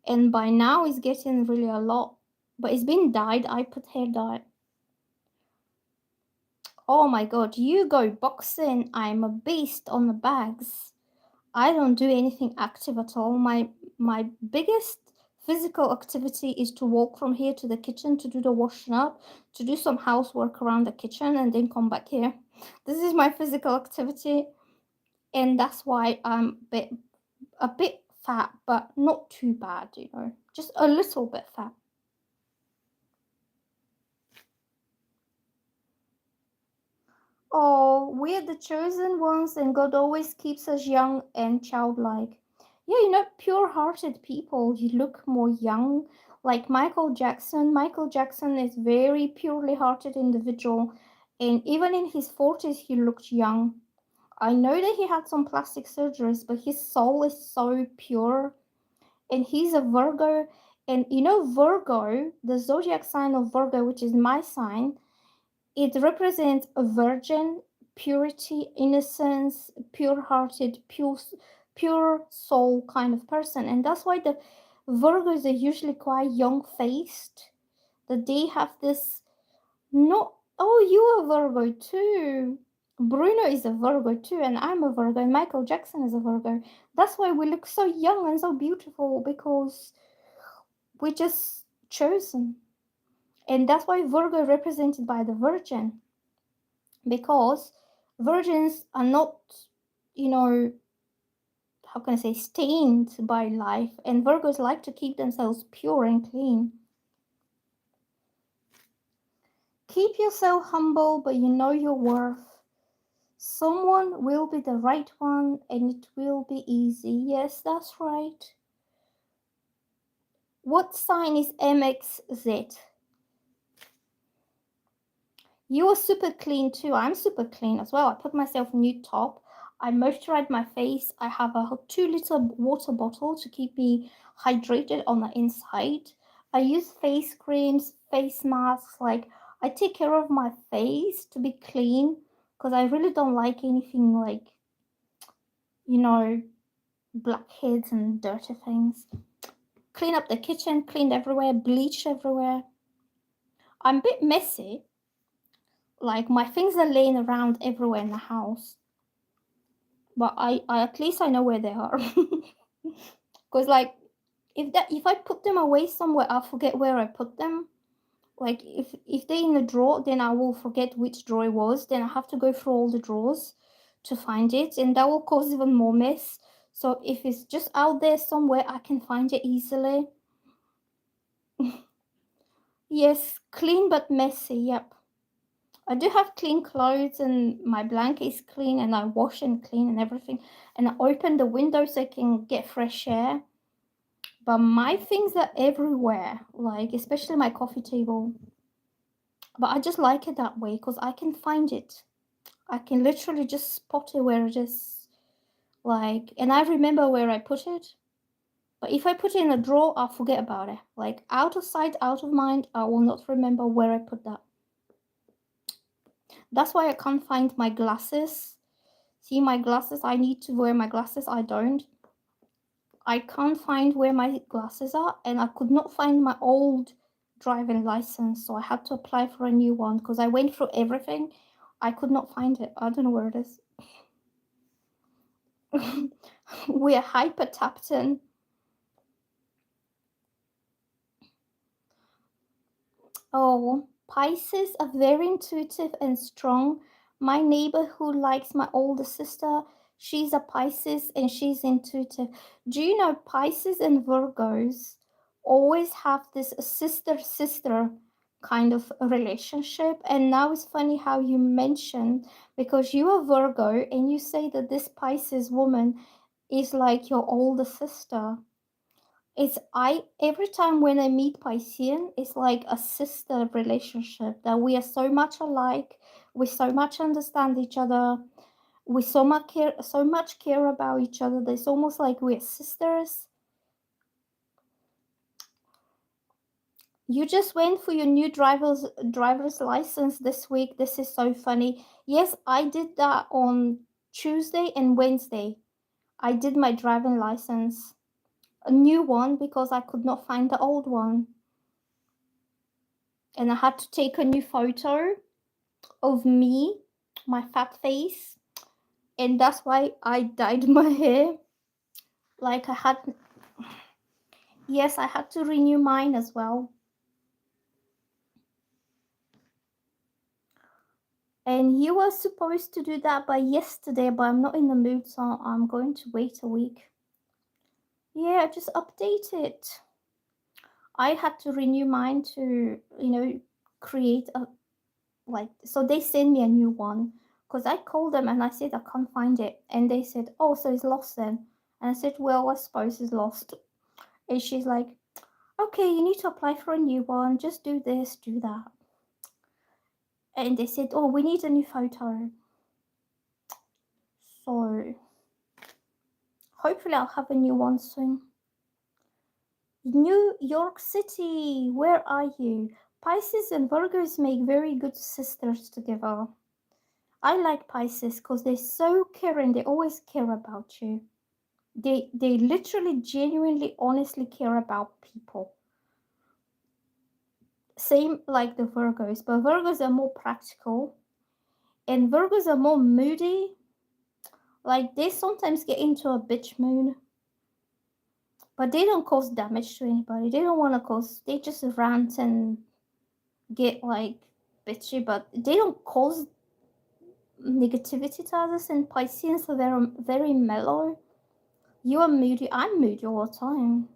And by now it's getting really a lot. But it's been dyed. I put hair dye. Oh my god, you go boxing. I'm a beast on the bags. I don't do anything active at all. My biggest physical activity is to walk from here to the kitchen to do the washing up, to do some housework around the kitchen, and then come back here. This is my physical activity, and that's why I'm a bit fat, but not too bad, just a little bit fat. Oh, we're the chosen ones, and God always keeps us young and childlike. Yeah, pure hearted people, you look more young. Like Michael Jackson. Michael Jackson is very purely hearted individual, and even in his 40s, he looked young. I know that he had some plastic surgeries, but his soul is so pure, and he's a Virgo. And Virgo, the zodiac sign of Virgo, which is my sign, it represents a virgin, purity, innocence, pure-hearted, pure soul kind of person. And that's why the Virgos are usually quite young-faced. That they have this no. Oh, you are Virgo too. Bruno is a Virgo too, and I'm a Virgo, and Michael Jackson is a Virgo. That's why we look so young and so beautiful, because we're just chosen. And that's why Virgo represented by the Virgin, because virgins are not, you know, how can I say, stained by life, and Virgos like to keep themselves pure and clean. Keep yourself humble, but you know your worth. Someone will be the right one and it will be easy. Yes, that's right. What sign is MXZ? You are super clean too. I'm super clean as well. I put myself a new top. I moisturize my face. I have a 2 liter water bottle to keep me hydrated on the inside. I use face creams, face masks. Like, I take care of my face to be clean because I really don't like anything like, you know, blackheads and dirty things. Clean up the kitchen, cleaned everywhere, bleach everywhere. I'm a bit messy. Like, my things are laying around everywhere in the house, but I at least I know where they are. Because like, if I put them away somewhere, I'll forget where I put them. Like, if they're in a drawer, then I will forget which drawer it was. Then I have to go through all the drawers to find it, and that will cause even more mess. So if it's just out there somewhere, I can find it easily. Yes, clean but messy. Yep. I do have clean clothes and my blanket is clean and I wash and clean and everything. And I open the window so I can get fresh air. But my things are everywhere, like especially my coffee table. But I just like it that way because I can find it. I can literally just spot it where it is. Like, and I remember where I put it. But if I put it in a drawer, I'll forget about it. Like, out of sight, out of mind, I will not remember where I put that. That's why I can't find my glasses. See my glasses? I need to wear my glasses. I don't. I can't find where my glasses are, and I could not find my old driving license, so I had to apply for a new one because I went through everything. I could not find it. I don't know where it is. We're hyper tapped in. Oh, Pisces are very intuitive and strong. My neighbor who likes my older sister, she's a Pisces and she's intuitive. Do you know Pisces and Virgos always have this sister kind of relationship? And now it's funny how you mentioned, because you are Virgo and you say that this Pisces woman is like your older sister. It's I every time when I meet Piscean, it's like a sister relationship that we are so much alike, we so much understand each other, we so much care about each other. It's almost like we're sisters. You just went for your new driver's license this week. This is so funny. Yes, I did that on Tuesday and Wednesday. I did my driving license, a new one, because I could not find the old one. And I had to take a new photo of me, my fat face, and that's why I dyed my hair. Like, yes, I had to renew mine as well. And you were supposed to do that by yesterday, but I'm not in the mood, so I'm going to wait a week. Yeah, just update it. I had to renew mine to, create a, like, so they send me a new one because I called them and I said I can't find it, and they said, oh, so it's lost then. And I said, well, I suppose it's lost. And she's like, okay, you need to apply for a new one, just do this, do that. And they said, oh, we need a new photo. So hopefully I'll have a new one soon. New York City, where are you? Pisces and Virgos make very good sisters together. I like Pisces because they're so caring. They always care about you. They literally, genuinely, honestly care about people. Same like the Virgos, but Virgos are more practical, and Virgos are more moody. Like, they sometimes get into a bitch mood, but they don't cause damage to anybody. They don't want to cause. They just rant and get like bitchy, but they don't cause negativity to others. And Pisceans are very, very mellow. You are moody. I'm moody all the time.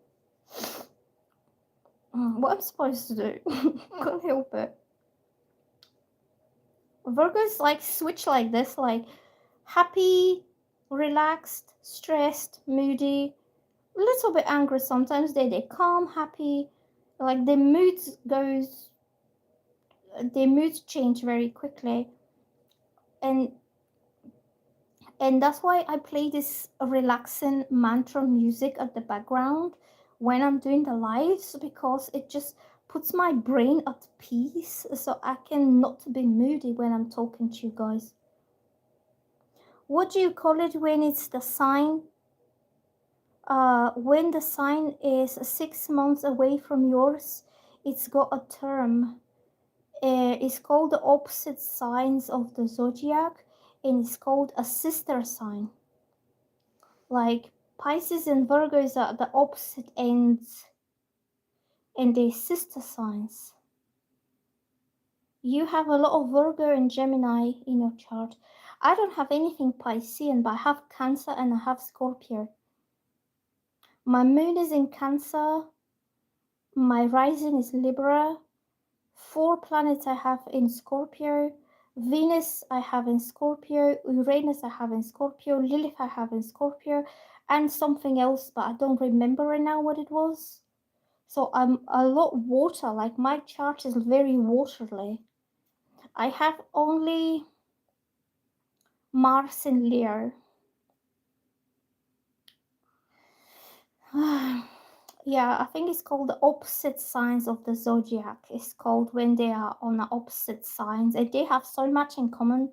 What I'm supposed to do? Can't help it. Virgos like switch like this, like Happy, relaxed, stressed, moody, a little bit angry sometimes. They calm, happy, like their moods change very quickly, and that's why I play this relaxing mantra music at the background when I'm doing the lives, because it just puts my brain at peace so I can not be moody when I'm talking to you guys. What do you call it when it's the sign? When the sign is 6 months away from yours, it's got a term. It's called the opposite signs of the zodiac, and it's called a sister sign. Like Pisces and Virgos are the opposite ends, and they're sister signs. You have a lot of Virgo and Gemini in your chart. I don't have anything Piscean, but I have Cancer and I have Scorpio. My moon is in Cancer, my rising is Libra, 4 planets I have in Scorpio, Venus I have in Scorpio, Uranus I have in Scorpio, Lilith I have in Scorpio, and something else, but I don't remember right now what it was. So I'm a lot water, like my chart is very waterly. I have only Mars in Leo. Yeah, I think it's called the opposite signs of the zodiac. It's called when they are on the opposite signs, and they have so much in common.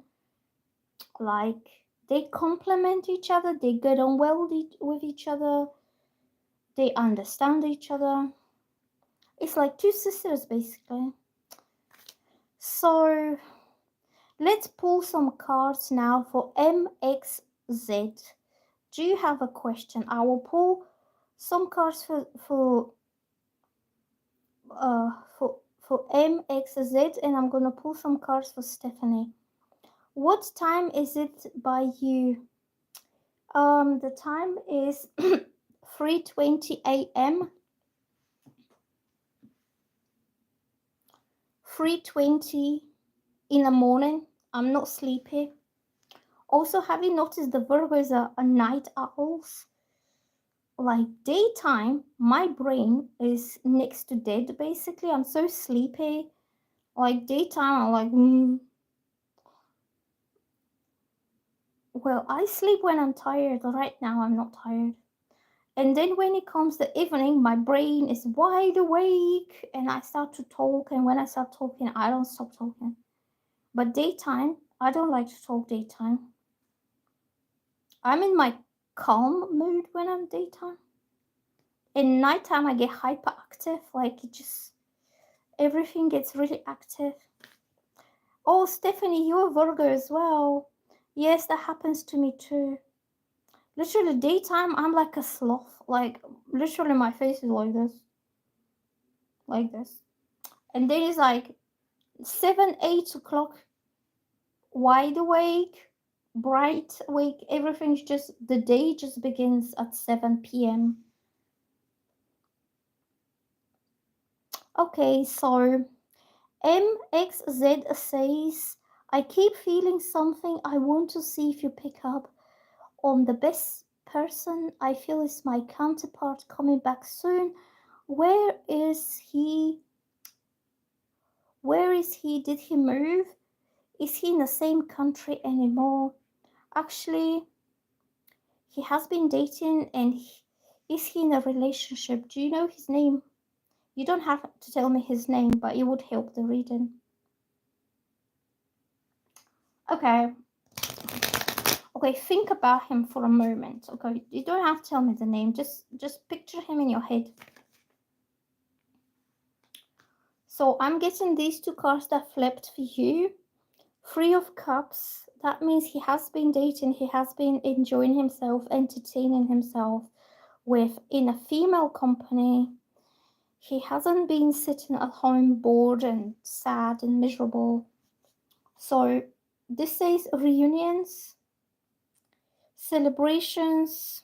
Like they complement each other, they get on well with each other, they understand each other. It's like two sisters basically. So let's pull some cards now for MXZ. Do you have a question? I will pull some cards uh for MXZ, and I'm gonna pull some cards for Stephanie. What time is it by you? The time is 3:20 a.m. 3:20 in the morning. I'm not sleepy. Also, have you noticed the Virgos are night owls? Like daytime, my brain is next to dead basically. I'm so sleepy. Like daytime, I'm like, well, I sleep when I'm tired. Right now, I'm not tired. And then when it comes to evening, my brain is wide awake and I start to talk. And when I start talking, I don't stop talking. But daytime, I don't like to talk daytime. I'm in my calm mood when I'm daytime. In nighttime, I get hyperactive. Like it just, everything gets really active. Oh, Stephanie, you're a Virgo as well. Yes, that happens to me too. Literally, daytime, I'm like a sloth. Like, literally, my face is like this. Like this. And then it's like 7, 8 o'clock, wide awake, bright awake. Everything's just, the day just begins at 7 p.m. Okay, so MXZ says, I keep feeling something. I want to see if you pick up on the best person I feel is my counterpart coming back soon. Where is he? Where is he? Did he move? Is he in the same country anymore? Actually, he has been dating, and is he in a relationship? Do you know his name? You don't have to tell me his name, but it would help the reading. Okay. Okay, think about him for a moment. Okay, you don't have to tell me the name. Just picture him in your head. So I'm getting these two cards that flipped for you. 3 of Cups. That means he has been dating. He has been enjoying himself, entertaining himself in a female company. He hasn't been sitting at home bored and sad and miserable. So this says reunions, celebrations,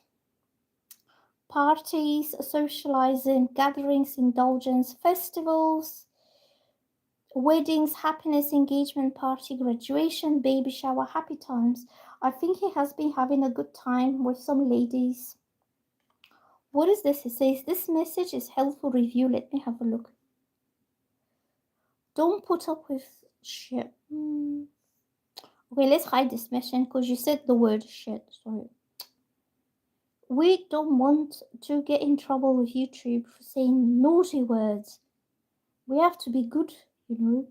parties, socializing, gatherings, indulgence, festivals, weddings, happiness, engagement party, graduation, baby shower, happy times. I think he has been having a good time with some ladies. What is this? It says, this message is helpful review. Let me have a look. Don't put up with shit. Okay, let's hide this message because you said the word shit. Sorry. We don't want to get in trouble with YouTube for saying naughty words. We have to be good, you know.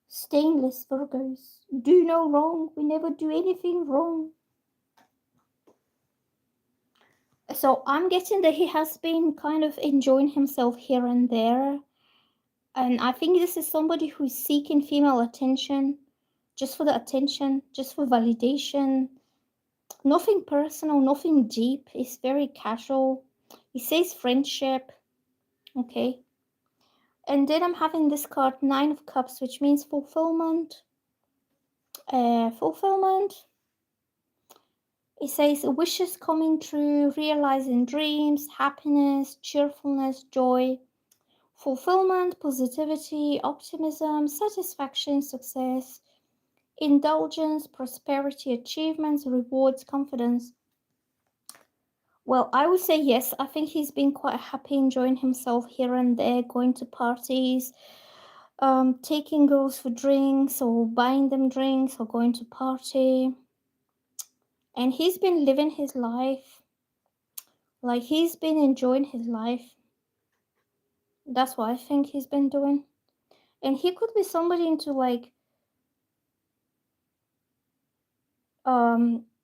Stainless Virgos. Do no wrong. We never do anything wrong. So I'm getting that he has been kind of enjoying himself here and there. And I think this is somebody who's seeking female attention, just for the attention, just for validation. Nothing personal, nothing deep. It's very casual. He says friendship. Okay. And then I'm having this card, Nine of Cups, which means fulfillment. Fulfillment. It says wishes coming true, realizing dreams, happiness, cheerfulness, joy, fulfillment, positivity, optimism, satisfaction, success, indulgence, prosperity, achievements, rewards, confidence. Well, I would say yes. I think he's been quite happy enjoying himself here and there, going to parties, taking girls for drinks or buying them drinks or going to party. And he's been living his life. Like, he's been enjoying his life. That's what I think he's been doing. And he could be somebody into like,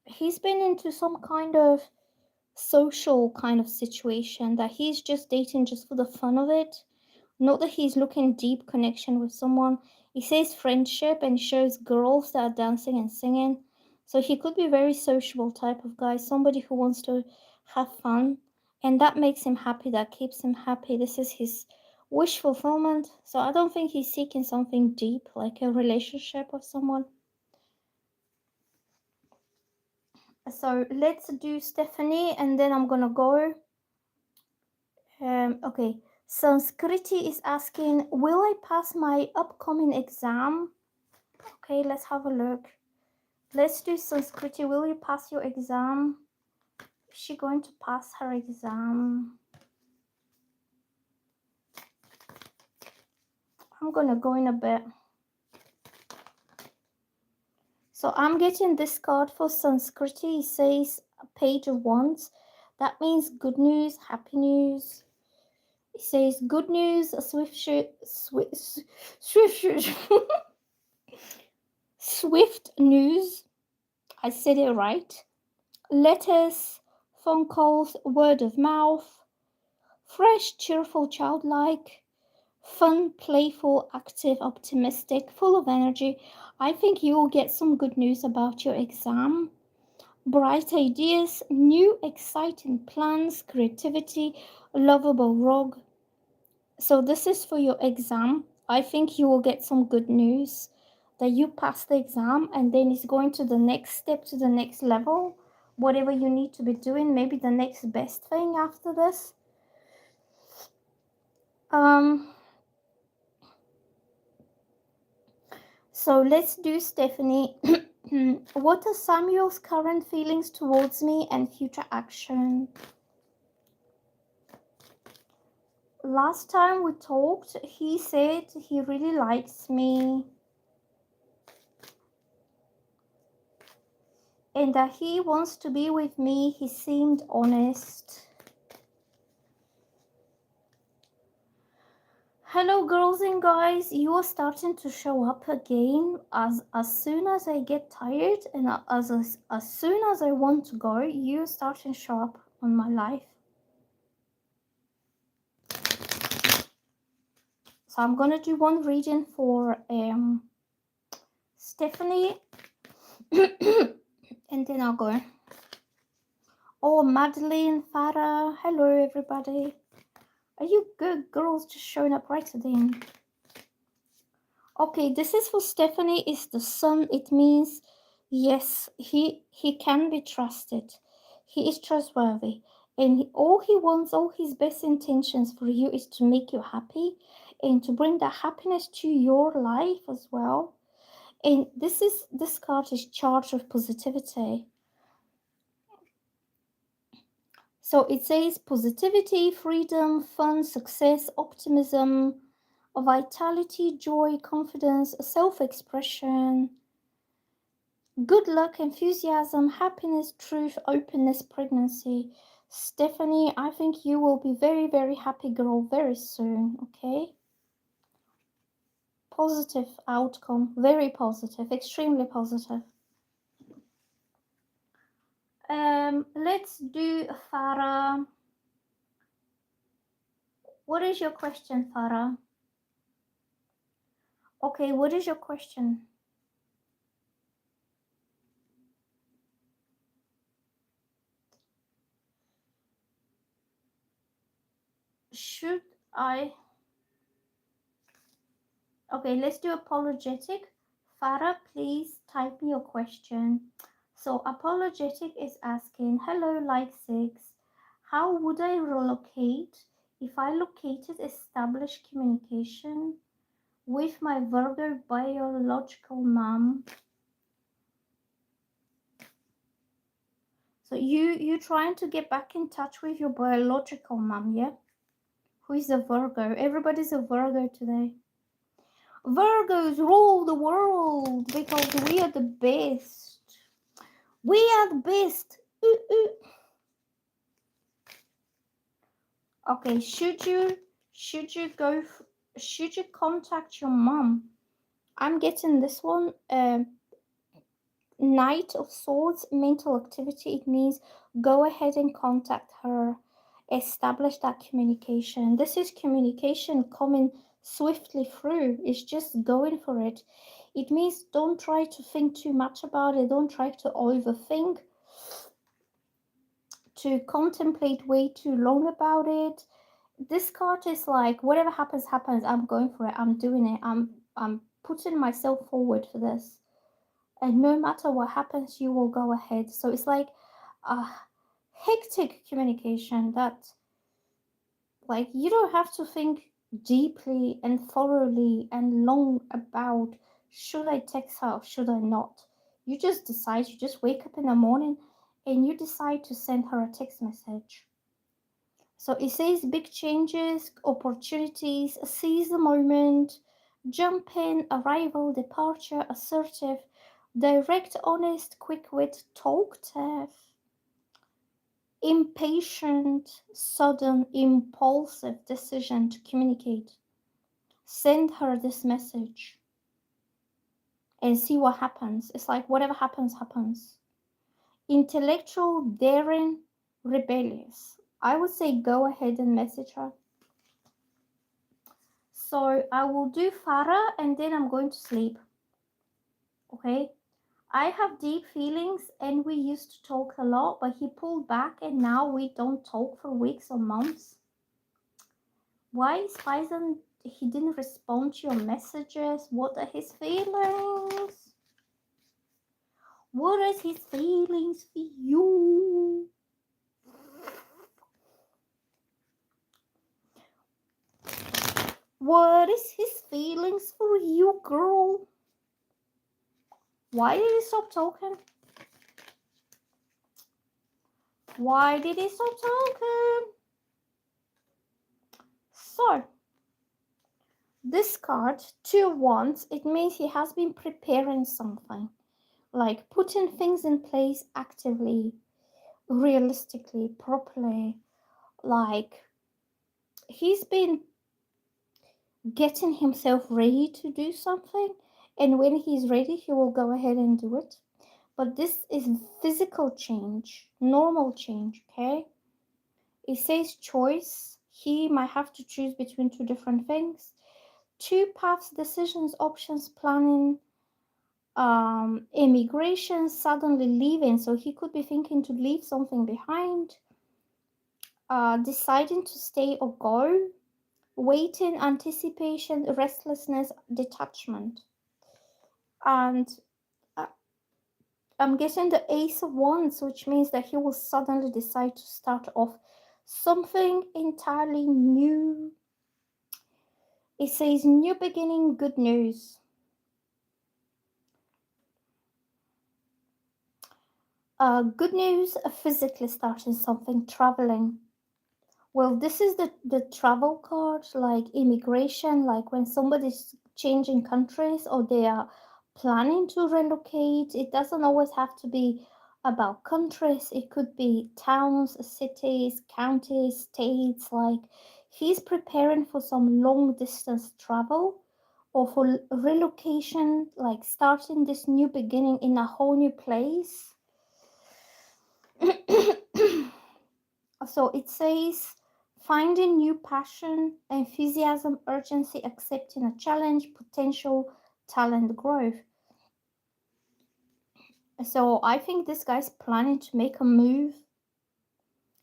he's been into some kind of social kind of situation that he's just dating just for the fun of it. Not that he's looking deep connection with someone. He says friendship and shows girls that are dancing and singing. So he could be a very sociable type of guy, somebody who wants to have fun. And that makes him happy, that keeps him happy. This is his wish fulfillment. So I don't think he's seeking something deep, like a relationship with someone. So let's do Stephanie and then I'm gonna go. Okay. Sanskriti is asking, will I pass my upcoming exam? Okay, let's have a look. Let's do Sanskriti. Will you pass your exam? Is she going to pass her exam? I'm gonna go in a bit. So I'm getting this card for Sanskriti. It says Page of Wands. That means good news, happy news. It says good news, swift news. I said it right. Letters, phone calls, word of mouth. Fresh, cheerful, childlike. Fun, playful, active, optimistic, full of energy. I think you will get some good news about your exam. Bright ideas, new exciting plans, creativity, lovable rogue. So this is for your exam. I think you will get some good news that you pass the exam and then it's going to the next step, to the next level. Whatever you need to be doing, maybe the next best thing after this. So let's do Stephanie. What are Samuel's current feelings towards me and future action? Last time we talked, he said he really likes me and that he wants to be with me. He seemed honest. Hello girls and guys, you are starting to show up again. As soon as I get tired and as soon as I want to go, you start to show up on my life. So I'm gonna do one reading for Stephanie and then I'll go. Oh, Madeline, Farah, hello everybody. Are you good girls just showing up right then? Okay, this is for Stephanie. It's the sun. It means yes, he can be trusted. He is trustworthy. And all he wants, all his best intentions for you is to make you happy and to bring that happiness to your life as well. And this card is charged with positivity. So it says positivity, freedom, fun, success, optimism, vitality, joy, confidence, self-expression, good luck, enthusiasm, happiness, truth, openness, pregnancy. Stephanie, I think you will be very, very happy girl very soon, okay? Positive outcome, very positive, extremely positive. Let's do Farah. What is your question, Farah? Okay, what is your question? Should I? Okay, let's do apologetic. Farah, please type me your question. So apologetic is asking, hello, like six. How would I relocate if I located established communication with my Virgo biological mom? So you trying to get back in touch with your biological mom, yeah? Who is a Virgo? Everybody's a Virgo today. Virgos rule the world because we are the best. We are the best. Ooh, ooh. Okay, should you go? Should you contact your mom? I'm getting this one. Knight of Swords, mental activity. It means go ahead and contact her. Establish that communication. This is communication coming swiftly through. It's just going for it. It means don't try to think too much about it. Don't try to overthink, to contemplate way too long about it. This card is like whatever happens, happens. I'm going for it. I'm doing it. I'm putting myself forward for this. And no matter what happens, you will go ahead. So it's like a hectic communication that like you don't have to think deeply and thoroughly and long about should I text her or should I not. You just decide, you just wake up in the morning and you decide to send her a text message. So it says big changes, opportunities, seize the moment, jump in, arrival, departure, assertive, direct, honest, quick wit, talkative, impatient, sudden, impulsive decision to communicate. Send her this message and see what happens. It's like whatever happens, happens. Intellectual, daring, rebellious. I would say go ahead and message her. So I will do Farah and then I'm going to sleep. Okay? I have deep feelings and we used to talk a lot, but he pulled back and now we don't talk for weeks or months. Why is Faison he didn't respond to your messages? What are his feelings? What is his feelings for you? What is his feelings for you, girl? Why did he stop talking? Why did he stop talking? So, this card, 2 wands, it means he has been preparing something. Like putting things in place actively, realistically, properly. Like he's been getting himself ready to do something. And when he's ready, he will go ahead and do it. But this is physical change, normal change, okay? It says choice. He might have to choose between 2 different things. 2 paths, decisions, options, planning, immigration, suddenly leaving. So he could be thinking to leave something behind, deciding to stay or go, waiting, anticipation, restlessness, detachment. And I'm getting the Ace of Wands, which means that he will suddenly decide to start off something entirely new. It says new beginning, good news. Good news, physically starting something, traveling. Well, this is the travel card, like immigration, like when somebody's changing countries or they are planning to relocate. It doesn't always have to be about countries, it could be towns, cities, counties, states. Like he's preparing for some long distance travel or for relocation, like starting this new beginning in a whole new place. So it says finding new passion, enthusiasm, urgency, accepting a challenge, potential, talent, growth. So I think this guy's planning to make a move.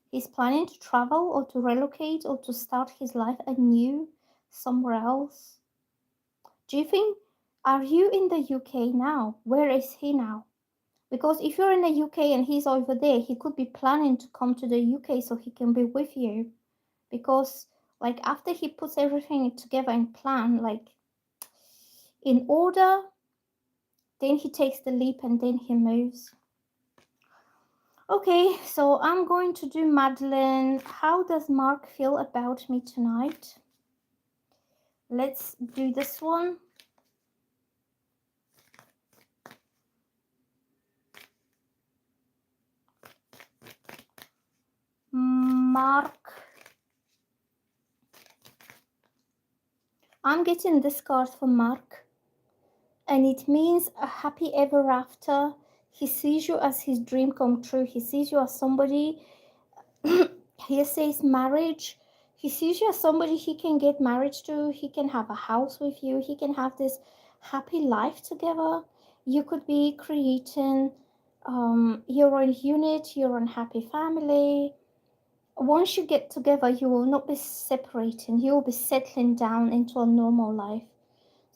He's planning to travel or to relocate or to start his life anew somewhere else. Do you think, are you in the UK now? Where is he now? Because if you're in the UK and he's over there, he could be planning to come to the UK so he can be with you. Because like after he puts everything together and plan like in order, then he takes the leap and then he moves. Okay, so I'm going to do Madeline. How does Mark feel about me tonight? Let's do this one. Mark. I'm getting this card for Mark, and it means a happy ever after. He sees you as his dream come true. He sees you as somebody. He says marriage. He sees you as somebody he can get married to. He can have a house with you. He can have this happy life together. You could be creating your own unit, your own happy family. Once you get together, you will not be separating. You will be settling down into a normal life.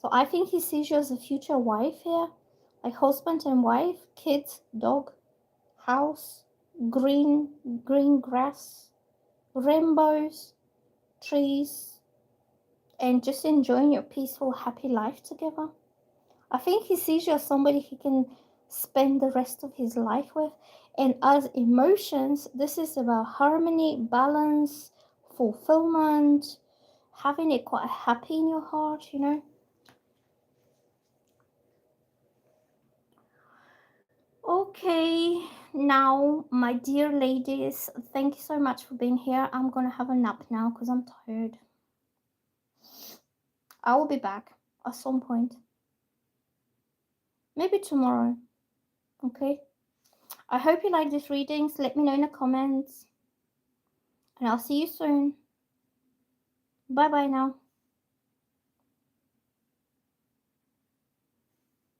So I think he sees you as a future wife here, like husband and wife, kids, dog, house, green grass, rainbows, trees, and just enjoying your peaceful, happy life together. I think he sees you as somebody he can spend the rest of his life with. And as emotions, this is about harmony, balance, fulfillment, having it quite happy in your heart, you know. Okay, now, my dear ladies, thank you so much for being here. I'm gonna have a nap now because I'm tired. I will be back at some point. Maybe tomorrow. Okay. I hope you like these readings. Let me know in the comments. And I'll see you soon. Bye bye now.